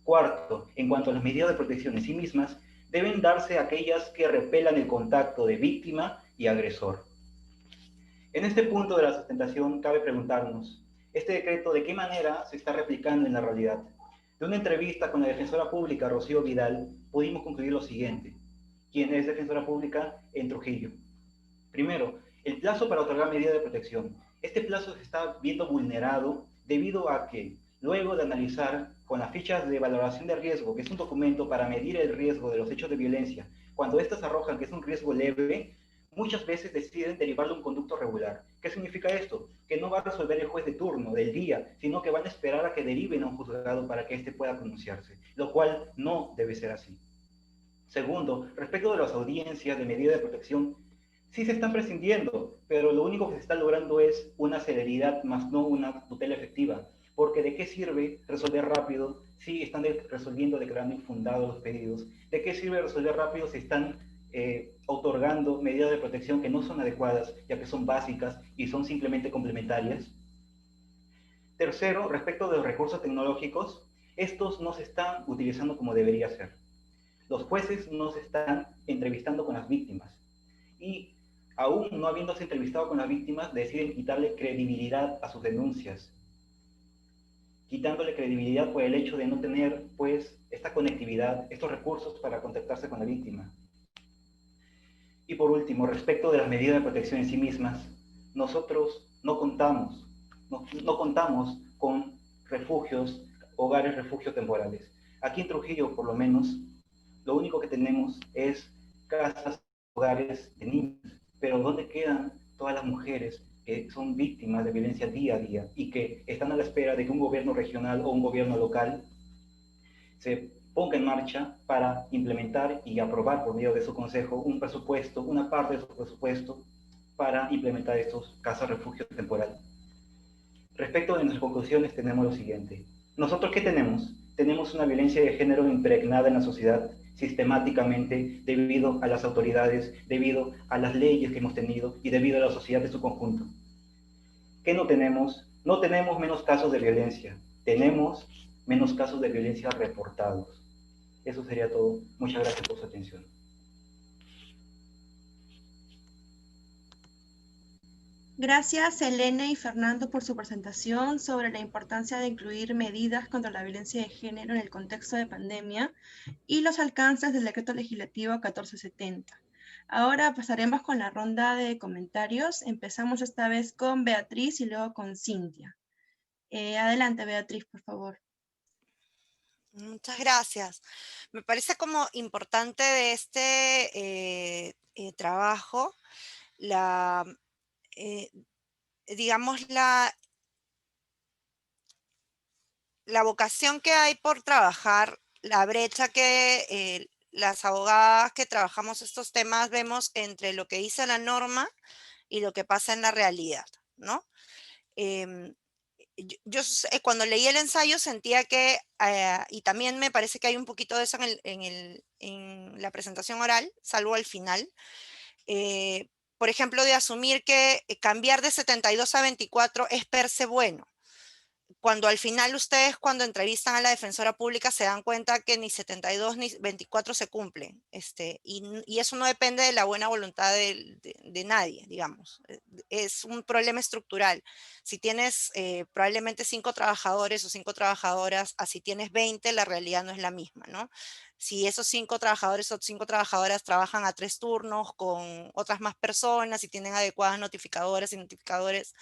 Cuarto, en cuanto a las medidas de protección en sí mismas, deben darse aquellas que repelan el contacto de víctima y agresor. En este punto de la sustentación cabe preguntarnos, ¿este decreto de qué manera se está replicando en la realidad? De una entrevista con la defensora pública Rocío Vidal pudimos concluir lo siguiente. quien es defensora pública en Trujillo. Primero, el plazo para otorgar medida de protección. Este plazo se está viendo vulnerado debido a que, luego de analizar con las fichas de valoración de riesgo, que es un documento para medir el riesgo de los hechos de violencia, cuando estas arrojan que es un riesgo leve, muchas veces deciden derivarlo a un conducto regular. ¿Qué significa esto? Que no va a resolver el juez de turno del día, sino que van a esperar a que deriven a un juzgado para que éste pueda pronunciarse, lo cual no debe ser así. Segundo, respecto de las audiencias de medida de protección, sí se están prescindiendo, pero lo único que se está logrando es una celeridad más no una tutela efectiva, porque ¿de qué sirve resolver rápido si están resolviendo declarando infundados los pedidos? ¿De qué sirve resolver rápido si están otorgando medidas de protección que no son adecuadas, ya que son básicas y son simplemente complementarias? Tercero, respecto de los recursos tecnológicos, estos no se están utilizando como debería ser. Los jueces no se están entrevistando con las víctimas y aún no habiéndose entrevistado con las víctimas, deciden quitarle credibilidad a sus denuncias, quitándole credibilidad por el hecho de no tener, pues, esta conectividad, estos recursos para contactarse con la víctima. Y por último, respecto de las medidas de protección en sí mismas, nosotros no contamos con refugios, hogares refugio temporales. Aquí en Trujillo, por lo menos, lo único que tenemos es casas, hogares de niños. Pero ¿dónde quedan todas las mujeres que son víctimas de violencia día a día y que están a la espera de que un gobierno regional o un gobierno local se ponga en marcha para implementar y aprobar por medio de su consejo un presupuesto, una parte de su presupuesto para implementar estos casas refugio temporal? Respecto de nuestras conclusiones tenemos lo siguiente. ¿Nosotros qué tenemos? Tenemos una violencia de género impregnada en la sociedad sistemáticamente debido a las autoridades, debido a las leyes que hemos tenido y debido a la sociedad de su conjunto. ¿Qué no tenemos? No tenemos menos casos de violencia, tenemos menos casos de violencia reportados. Eso sería todo. Muchas gracias por su atención. Gracias, Elena y Fernando, por su presentación sobre la importancia de incluir medidas contra la violencia de género en el contexto de pandemia y los alcances del Decreto Legislativo 1470. Ahora pasaremos con la ronda de comentarios. Empezamos esta vez con Beatriz y luego con Cintia. Adelante, Beatriz, por favor. Muchas gracias. Me parece como importante de este trabajo digamos, la vocación que hay por trabajar, la brecha que las abogadas que trabajamos estos temas vemos entre lo que dice la norma y lo que pasa en la realidad, ¿no? Cuando leí el ensayo sentía que, y también me parece que hay un poquito de eso en la presentación oral, salvo al final, por ejemplo, de asumir que cambiar de 72 a 24 es per se bueno, cuando al final ustedes cuando entrevistan a la defensora pública se dan cuenta que ni 72 ni 24 se cumplen, y eso no depende de la buena voluntad de nadie, digamos, es un problema estructural. Si tienes probablemente 5 trabajadores o 5 trabajadoras, así tienes 20, la realidad no es la misma, ¿no? Si esos 5 trabajadores o 5 trabajadoras trabajan a 3 turnos con otras más personas y tienen adecuadas notificadoras y notificadores,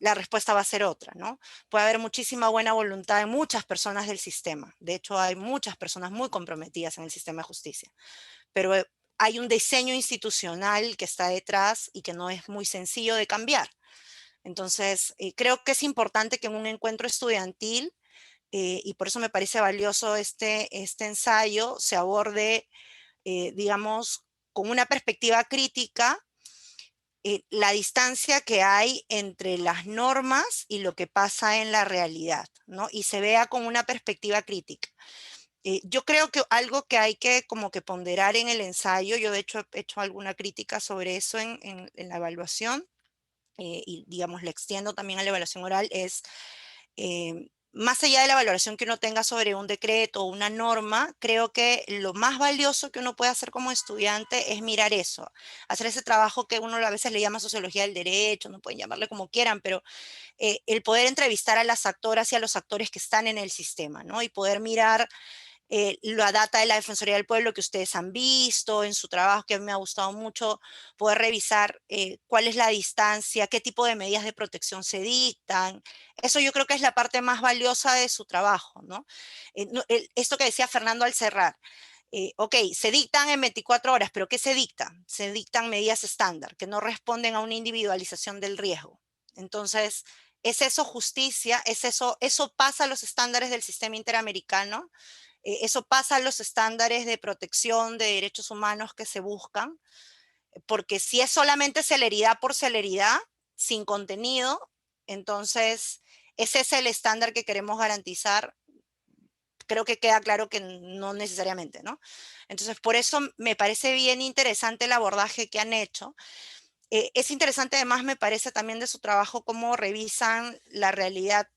la respuesta va a ser otra, ¿no? Puede haber muchísima buena voluntad en muchas personas del sistema. De hecho, hay muchas personas muy comprometidas en el sistema de justicia, pero hay un diseño institucional que está detrás y que no es muy sencillo de cambiar. Entonces, creo que es importante que en un encuentro estudiantil, y por eso me parece valioso este ensayo, se aborde, digamos, con una perspectiva crítica, la distancia que hay entre las normas y lo que pasa en la realidad, ¿no? Y se vea con una perspectiva crítica. Yo creo que algo que hay que como que ponderar en el ensayo, yo de hecho he hecho alguna crítica sobre eso en la evaluación, y digamos le extiendo también a la evaluación oral, es más allá de la valoración que uno tenga sobre un decreto o una norma, creo que lo más valioso que uno puede hacer como estudiante es mirar eso, hacer ese trabajo que uno a veces le llama sociología del derecho, no pueden llamarle como quieran, pero el poder entrevistar a las actoras y a los actores que están en el sistema, ¿no? Y poder mirar la data de la Defensoría del Pueblo que ustedes han visto en su trabajo, que a mí me ha gustado mucho poder revisar cuál es la distancia, qué tipo de medidas de protección se dictan. Eso yo creo que es la parte más valiosa de su trabajo, ¿no? Esto que decía Fernando al cerrar. Ok, se dictan en 24 horas, pero ¿qué se dicta? Se dictan medidas estándar que no responden a una individualización del riesgo. Entonces, ¿es eso justicia? ¿Es eso pasa a los estándares del sistema interamericano? ¿Eso pasa a los estándares de protección de derechos humanos que se buscan? Porque si es solamente celeridad por celeridad, sin contenido, entonces ese es el estándar que queremos garantizar. Creo que queda claro que no necesariamente, ¿no? Entonces, por eso me parece bien interesante el abordaje que han hecho. Es interesante, además, me parece también de su trabajo cómo revisan la realidad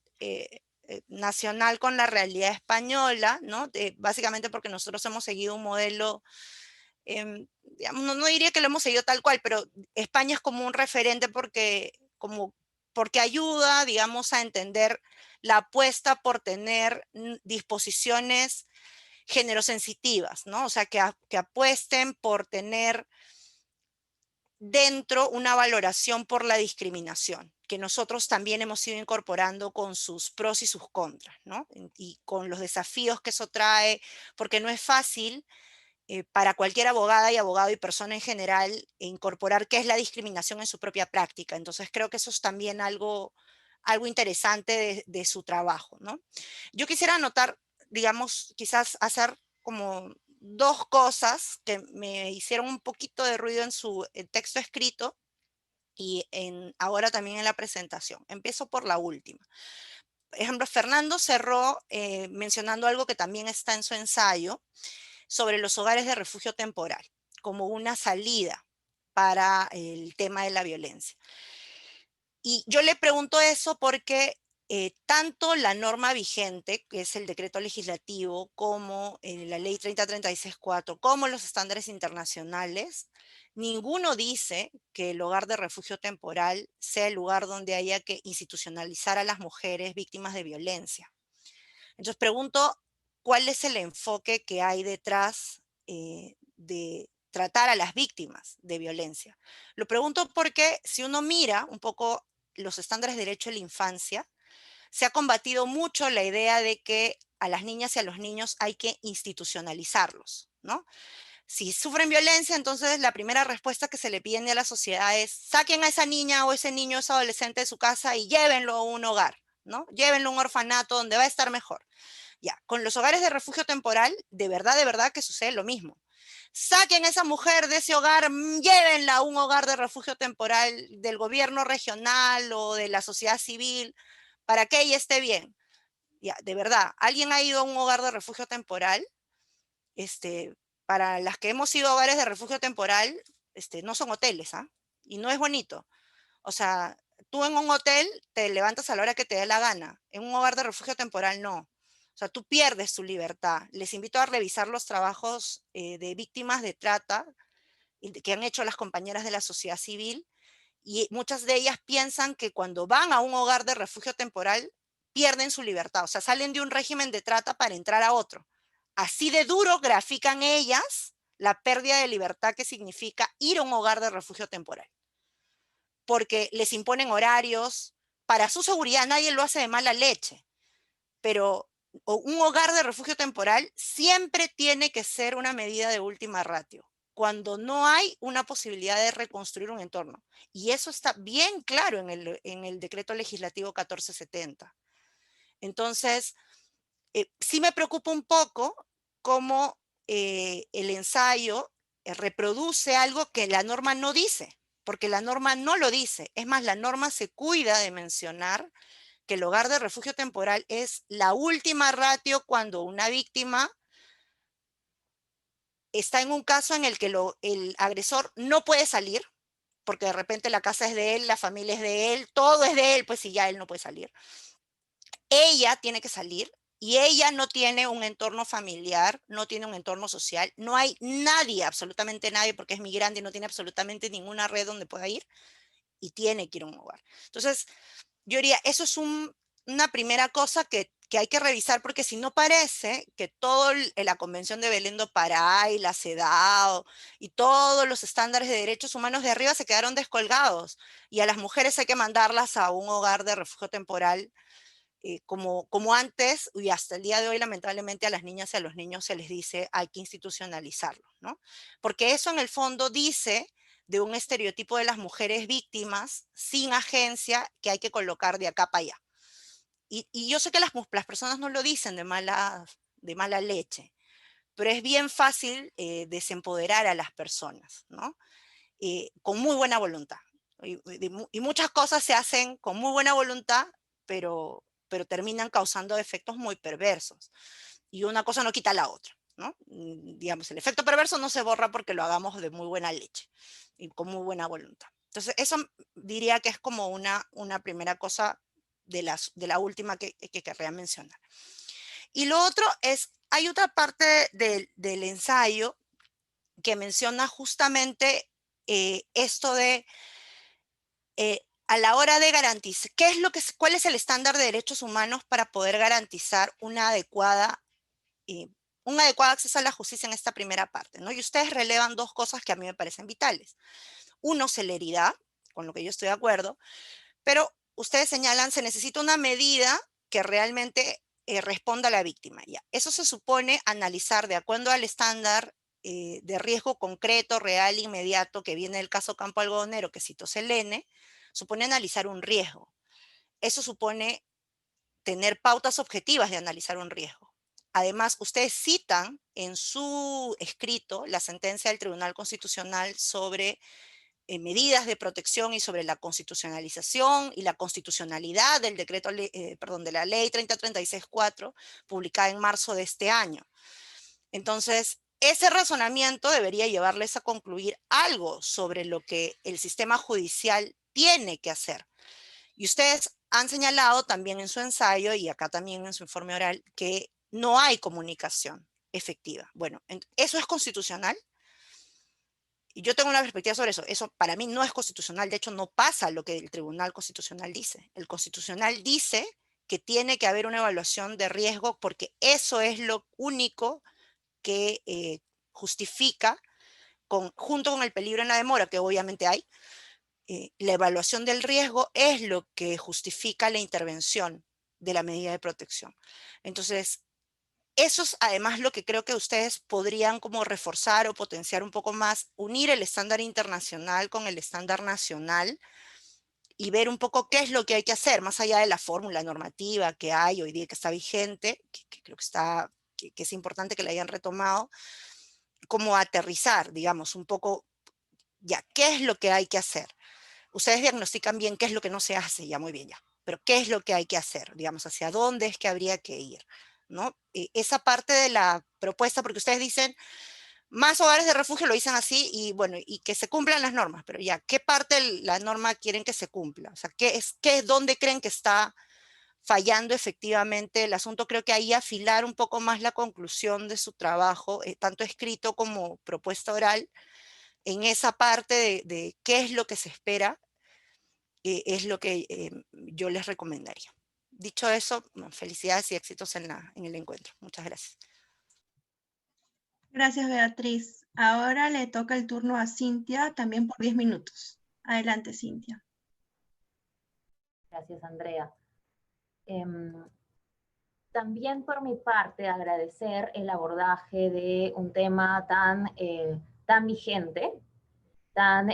nacional con la realidad española, ¿no? Básicamente porque nosotros hemos seguido un modelo, digamos, no diría que lo hemos seguido tal cual, pero España es como un referente porque ayuda, digamos, a entender la apuesta por tener disposiciones generosensitivas, ¿no? O sea, que apuesten por tener dentro una valoración por la discriminación, que nosotros también hemos ido incorporando con sus pros y sus contras, ¿no? Y con los desafíos que eso trae, porque no es fácil para cualquier abogada y abogado y persona en general incorporar qué es la discriminación en su propia práctica. Entonces creo que eso es también algo interesante de su trabajo, ¿no? Yo quisiera anotar, digamos, quizás hacer como dos cosas que me hicieron un poquito de ruido en su texto escrito y ahora también en la presentación. Empiezo por la última. Por ejemplo, Fernando cerró mencionando algo que también está en su ensayo sobre los hogares de refugio temporal, como una salida para el tema de la violencia. Y yo le pregunto eso porque tanto la norma vigente, que es el decreto legislativo, como la ley 3036-4, como los estándares internacionales, ninguno dice que el hogar de refugio temporal sea el lugar donde haya que institucionalizar a las mujeres víctimas de violencia. Entonces pregunto, ¿cuál es el enfoque que hay detrás de tratar a las víctimas de violencia? Lo pregunto porque si uno mira un poco los estándares de derecho de la infancia, se ha combatido mucho la idea de que a las niñas y a los niños hay que institucionalizarlos, ¿no? Si sufren violencia, entonces la primera respuesta que se le pide a la sociedad es saquen a esa niña o ese niño o ese adolescente de su casa y llévenlo a un hogar, ¿no? Llévenlo a un orfanato donde va a estar mejor. Ya, con los hogares de refugio temporal, de verdad que sucede lo mismo. Saquen a esa mujer de ese hogar, llévenla a un hogar de refugio temporal del gobierno regional o de la sociedad civil para que ella esté bien. Ya, de verdad, ¿alguien ha ido a un hogar de refugio temporal? Para las que hemos ido a hogares de refugio temporal, no son hoteles, ¿ah? Y no es bonito. O sea, tú en un hotel te levantas a la hora que te dé la gana. En un hogar de refugio temporal no. O sea, tú pierdes tu libertad. Les invito a revisar los trabajos de víctimas de trata que han hecho las compañeras de la sociedad civil y muchas de ellas piensan que cuando van a un hogar de refugio temporal pierden su libertad. O sea, salen de un régimen de trata para entrar a otro. Así de duro grafican ellas la pérdida de libertad que significa ir a un hogar de refugio temporal. Porque les imponen horarios, para su seguridad nadie lo hace de mala leche, pero un hogar de refugio temporal siempre tiene que ser una medida de última ratio, cuando no hay una posibilidad de reconstruir un entorno. Y eso está bien claro en el decreto legislativo 1470. Entonces, sí me preocupa un poco cómo el ensayo reproduce algo que la norma no dice, porque la norma no lo dice. Es más, la norma se cuida de mencionar que el hogar de refugio temporal es la última ratio cuando una víctima está en un caso en el que el agresor no puede salir, porque de repente la casa es de él, la familia es de él, todo es de él, pues si ya él no puede salir. Ella tiene que salir y ella no tiene un entorno familiar, no tiene un entorno social, no hay nadie, absolutamente nadie, porque es migrante y no tiene absolutamente ninguna red donde pueda ir y tiene que ir a un hogar. Entonces, yo diría, eso es una primera cosa que que hay que revisar, porque si no parece que toda la Convención de Belén do Pará y la CEDAW y todos los estándares de derechos humanos de arriba se quedaron descolgados, y a las mujeres hay que mandarlas a un hogar de refugio temporal, como antes, y hasta el día de hoy lamentablemente a las niñas y a los niños se les dice hay que institucionalizarlo, ¿no? Porque eso en el fondo dice de un estereotipo de las mujeres víctimas sin agencia que hay que colocar de acá para allá. Y yo sé que las personas no lo dicen de mala leche, pero es bien fácil desempoderar a las personas, ¿no? Con muy buena voluntad. Y muchas cosas se hacen con muy buena voluntad, pero terminan causando efectos muy perversos. Y una cosa no quita la otra, ¿no? Digamos, el efecto perverso no se borra porque lo hagamos de muy buena leche y con muy buena voluntad. Entonces, eso diría que es como una primera cosa de la última que querría mencionar. Y lo otro es, hay otra parte del ensayo que menciona justamente esto de a la hora de garantizar, ¿cuál es el estándar de derechos humanos para poder garantizar un adecuado acceso a la justicia en esta primera parte, ¿no? Y ustedes relevan dos cosas que a mí me parecen vitales. Uno, celeridad, con lo que yo estoy de acuerdo, pero ustedes señalan, se necesita una medida que realmente responda a la víctima. Ya. Eso se supone analizar de acuerdo al estándar de riesgo concreto, real, inmediato, que viene del caso Campo Algodonero, que citó Selene, supone analizar un riesgo. Eso supone tener pautas objetivas de analizar un riesgo. Además, ustedes citan en su escrito la sentencia del Tribunal Constitucional sobre medidas de protección y sobre la constitucionalización y la constitucionalidad del decreto, de la ley 3036-4, publicada en marzo de este año. Entonces, ese razonamiento debería llevarles a concluir algo sobre lo que el sistema judicial tiene que hacer. Y ustedes han señalado también en su ensayo y acá también en su informe oral que no hay comunicación efectiva. Bueno, ¿eso es constitucional? Y yo tengo una perspectiva sobre eso. Eso para mí no es constitucional. De hecho, no pasa lo que el Tribunal Constitucional dice. El Constitucional dice que tiene que haber una evaluación de riesgo porque eso es lo único que justifica, junto con el peligro en la demora, que obviamente hay, la evaluación del riesgo es lo que justifica la intervención de la medida de protección. Entonces, eso es además lo que creo que ustedes podrían como reforzar o potenciar un poco más, unir el estándar internacional con el estándar nacional y ver un poco qué es lo que hay que hacer, más allá de la fórmula normativa que hay hoy día, que está vigente, que creo que es importante que la hayan retomado, como aterrizar, digamos, un poco, ya, ¿qué es lo que hay que hacer? Ustedes diagnostican bien qué es lo que no se hace, ya muy bien, ya, pero ¿qué es lo que hay que hacer? Digamos, ¿hacia dónde es que habría que ir? ¿No? Esa parte de la propuesta, porque ustedes dicen, más hogares de refugio lo dicen así, y bueno, y que se cumplan las normas, pero ya, ¿qué parte de la norma quieren que se cumpla? O sea, ¿dónde creen que está fallando efectivamente el asunto? Creo que ahí afilar un poco más la conclusión de su trabajo, tanto escrito como propuesta oral, en esa parte de qué es lo que se espera, es lo que yo les recomendaría. Dicho eso, felicidades y éxitos en el encuentro. Muchas gracias. Gracias, Beatriz. Ahora le toca el turno a Cintia, también por 10 minutos. Adelante, Cintia. Gracias, Andrea. También por mi parte agradecer el abordaje de un tema tan vigente, tan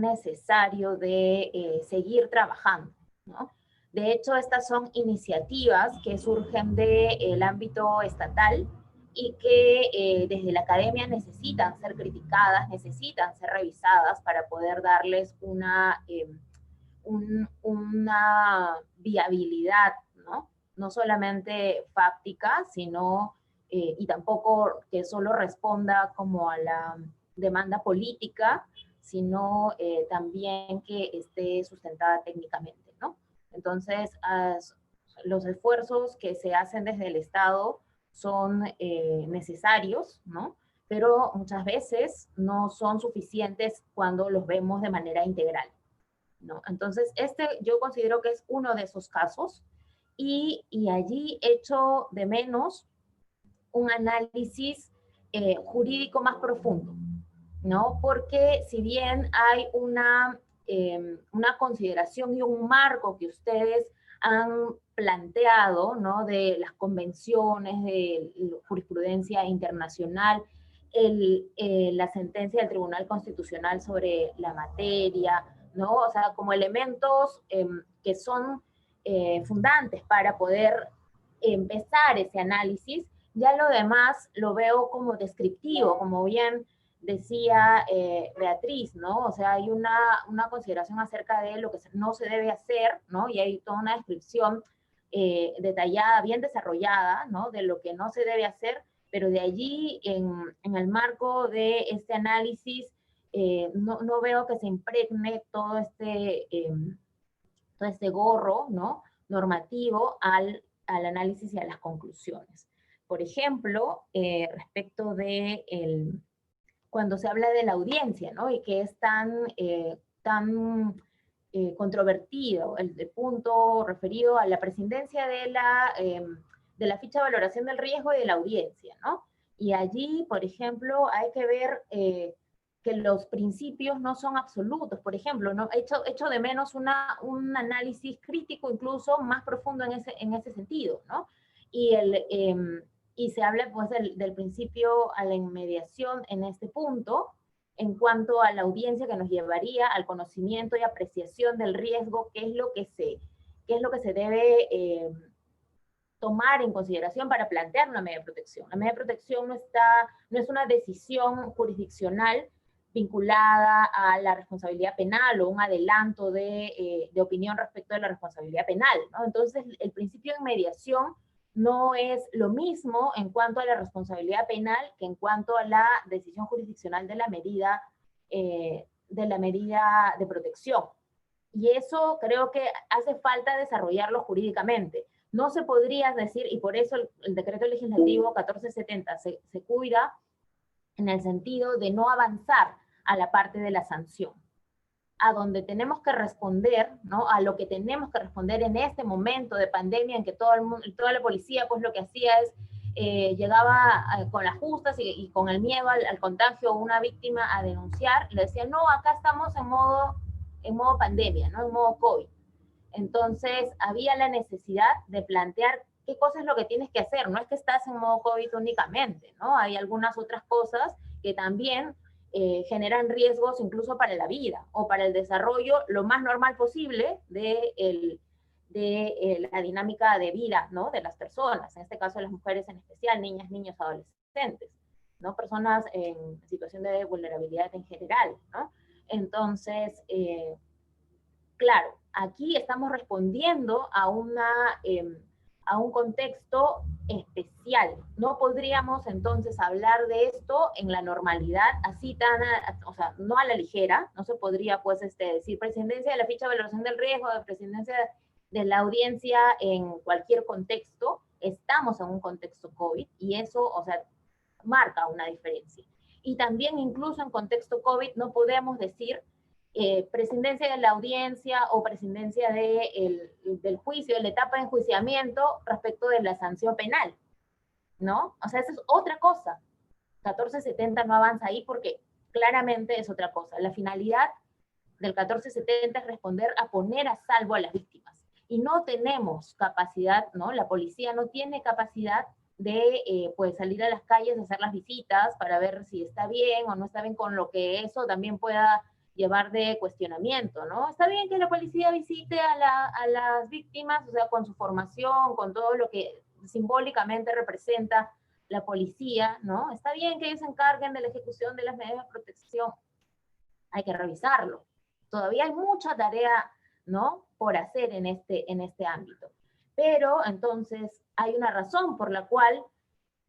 necesario de seguir trabajando, ¿no? De hecho, estas son iniciativas que surgen del ámbito estatal y que desde la academia necesitan ser criticadas, necesitan ser revisadas para poder darles una viabilidad, ¿no? No solamente fáctica, sino, y tampoco que solo responda como a la demanda política, sino también que esté sustentada técnicamente, ¿no? Entonces, los esfuerzos que se hacen desde el Estado son necesarios, ¿no? Pero muchas veces no son suficientes cuando los vemos de manera integral, ¿no? Entonces, yo considero que es uno de esos casos y allí echo de menos un análisis jurídico más profundo, ¿no? Porque si bien hay una consideración y un marco que ustedes han planteado, ¿no? De las convenciones, de jurisprudencia internacional, la sentencia del Tribunal Constitucional sobre la materia, ¿no? O sea, como elementos que son fundantes para poder empezar ese análisis. Ya lo demás lo veo como descriptivo, como bien decía Beatriz, ¿no? O sea, hay una consideración acerca de lo que no se debe hacer, ¿no? Y hay toda una descripción detallada, bien desarrollada, ¿no? De lo que no se debe hacer, pero de allí, en el marco de este análisis, no veo que se impregne todo este gorro, ¿no? Normativo al análisis y a las conclusiones. Por ejemplo, respecto de cuando se habla de la audiencia, ¿no? Y que es tan controvertido el punto referido a la prescindencia de la ficha de valoración del riesgo y de la audiencia, ¿no? Y allí, por ejemplo, hay que ver que los principios no son absolutos. Por ejemplo, ¿no? Echo de menos un análisis crítico, incluso más profundo en ese sentido, ¿no? Y se habla pues del principio a la inmediación en este punto, en cuanto a la audiencia que nos llevaría al conocimiento y apreciación del riesgo, qué es lo que se debe tomar en consideración para plantear una medida de protección. La medida de protección no es una decisión jurisdiccional vinculada a la responsabilidad penal o un adelanto de opinión respecto de la responsabilidad penal, ¿no? Entonces, el principio de inmediación no es lo mismo en cuanto a la responsabilidad penal que en cuanto a la decisión jurisdiccional de la medida de protección. Y eso creo que hace falta desarrollarlo jurídicamente. No se podría decir, y por eso el decreto legislativo 1470 se cuida en el sentido de no avanzar a la parte de la sanción, a donde tenemos que responder, ¿no? A lo que tenemos que responder en este momento de pandemia en que toda la policía pues lo que hacía es llegaba con las justas y con el miedo al contagio una víctima a denunciar, le decía, no, acá estamos en modo pandemia, ¿no? En modo COVID. Entonces había la necesidad de plantear qué cosa es lo que tienes que hacer, no es que estás en modo COVID únicamente, ¿no? Hay algunas otras cosas que también generan riesgos incluso para la vida o para el desarrollo lo más normal posible de la dinámica de vida, ¿no? De las personas, en este caso las mujeres en especial, niñas, niños, adolescentes, ¿no? Personas en situación de vulnerabilidad en general, ¿no? Entonces, claro, aquí estamos respondiendo a un contexto especial. No podríamos entonces hablar de esto en la normalidad, así o sea, no a la ligera, no se podría pues decir prescindencia de la ficha de valoración del riesgo, de prescindencia de la audiencia en cualquier contexto. Estamos en un contexto COVID y eso, o sea, marca una diferencia. Y también incluso en contexto COVID no podemos decir prescindencia de la audiencia o prescindencia del juicio, de la etapa de enjuiciamiento respecto de la sanción penal, ¿no? O sea, esa es otra cosa. 1470 no avanza ahí porque claramente es otra cosa. La finalidad del 1470 es responder a poner a salvo a las víctimas. Y no tenemos capacidad, ¿no? La policía no tiene capacidad de pues salir a las calles, hacer las visitas para ver si está bien o no está bien, con lo que eso también pueda llevar de cuestionamiento, ¿no? Está bien que la policía visite a las víctimas, o sea, con su formación, con todo lo que simbólicamente representa la policía, ¿no? Está bien que ellos se encarguen de la ejecución de las medidas de protección. Hay que revisarlo. Todavía hay mucha tarea, ¿no? Por hacer en este ámbito. Pero entonces hay una razón por la cual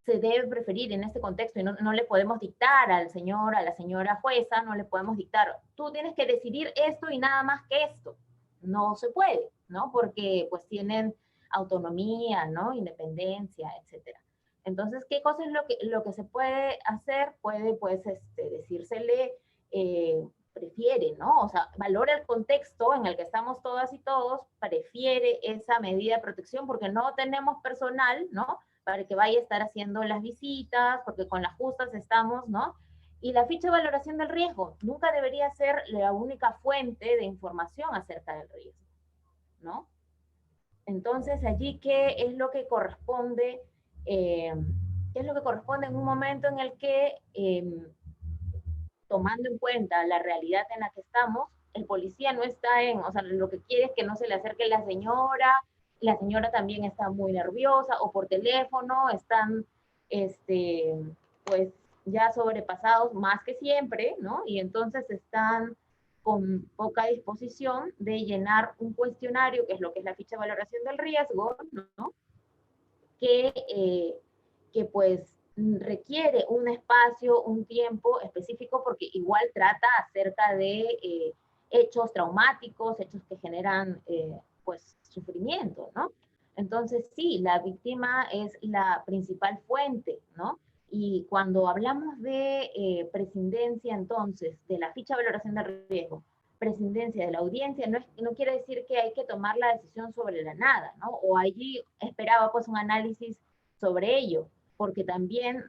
se debe preferir en este contexto, y no le podemos dictar al señor, a la señora jueza, no le podemos dictar, tú tienes que decidir esto y nada más que esto. No se puede, ¿no? Porque pues tienen autonomía, ¿no? Independencia, etcétera. Entonces, ¿qué cosa es lo que se puede hacer? Puede, pues, decírsele prefiere, ¿no? O sea, valora el contexto en el que estamos todas y todos, prefiere esa medida de protección porque no tenemos personal, ¿no? Para que vaya a estar haciendo las visitas, porque con las justas estamos, ¿no? Y la ficha de valoración del riesgo nunca debería ser la única fuente de información acerca del riesgo, ¿no? Entonces, allí, ¿qué es lo que corresponde? ¿Qué es lo que corresponde en un momento en el que, tomando en cuenta la realidad en la que estamos, el policía no está o sea, lo que quiere es que no se le acerque la señora también está muy nerviosa, o por teléfono están, pues, ya sobrepasados más que siempre, ¿no? Y entonces están con poca disposición de llenar un cuestionario, que es lo que es la ficha de valoración del riesgo, ¿no? Que pues requiere un espacio, un tiempo específico, porque igual trata acerca de hechos traumáticos, hechos que generan pues sufrimiento, ¿no? Entonces sí, la víctima es la principal fuente, ¿no? Y cuando hablamos de prescindencia entonces de la ficha de valoración de riesgo, prescindencia de la audiencia, no quiere decir que hay que tomar la decisión sobre la nada, ¿no? O allí esperaba pues un análisis sobre ello, porque también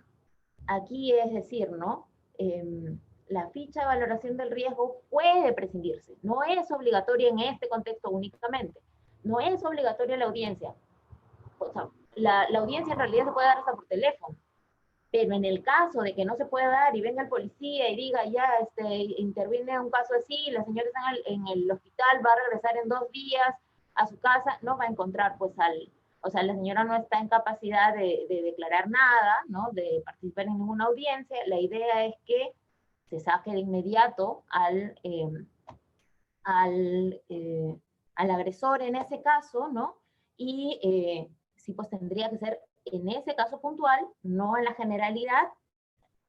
aquí es decir, ¿no? La ficha de valoración del riesgo puede prescindirse, no es obligatoria en este contexto únicamente, no es obligatoria la audiencia. O sea, la audiencia en realidad se puede dar hasta por teléfono, pero en el caso de que no se pueda dar y venga el policía y diga ya, interviene un caso así, la señora está en el hospital, va a regresar en 2 días a su casa, no va a encontrar pues o sea, la señora no está en capacidad de declarar nada, ¿no? De participar en ninguna audiencia. La idea es que se saque de inmediato al agresor en ese caso, ¿no? Y sí, pues tendría que ser en ese caso puntual, no en la generalidad,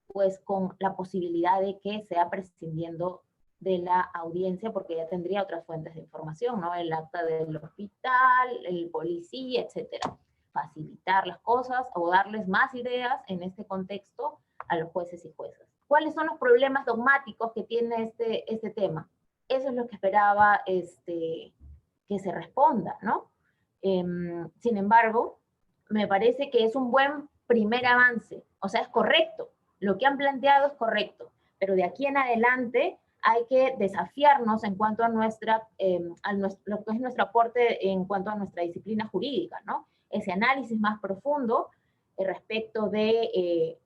pues con la posibilidad de que sea prescindiendo de la audiencia, porque ya tendría otras fuentes de información, ¿no? El acta del hospital, el policía, etcétera. Facilitar las cosas o darles más ideas en este contexto a los jueces y juezas. ¿Cuáles son los problemas dogmáticos que tiene este tema? Eso es lo que esperaba que se responda, ¿no? Sin embargo, me parece que es un buen primer avance, o sea, es correcto, lo que han planteado es correcto, pero de aquí en adelante hay que desafiarnos en cuanto a lo que es nuestro aporte en cuanto a nuestra disciplina jurídica, ¿no? Ese análisis más profundo respecto de,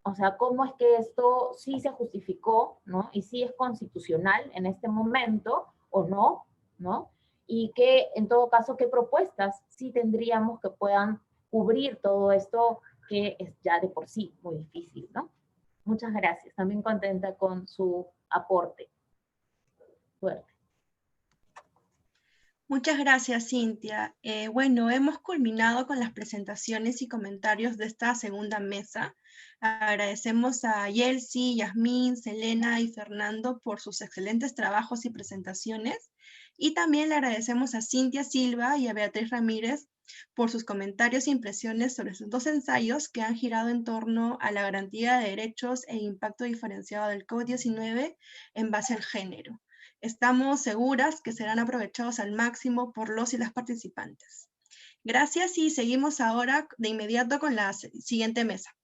o sea, cómo es que esto sí se justificó, ¿no? Y sí es constitucional en este momento, o no, ¿no? Y que, en todo caso, qué propuestas sí tendríamos que puedan cubrir todo esto que es ya de por sí muy difícil, ¿no? Muchas gracias. También contenta con su aporte. Suerte. Muchas gracias, Cintia. Bueno, hemos culminado con las presentaciones y comentarios de esta segunda mesa. Agradecemos a Yelsi, Yasmín, Selena y Fernando por sus excelentes trabajos y presentaciones. Y también le agradecemos a Cintia Silva y a Beatriz Ramírez por sus comentarios e impresiones sobre sus 2 ensayos que han girado en torno a la garantía de derechos e impacto diferenciado del COVID-19 en base al género. Estamos seguras que serán aprovechados al máximo por los y las participantes. Gracias y seguimos ahora de inmediato con la siguiente mesa.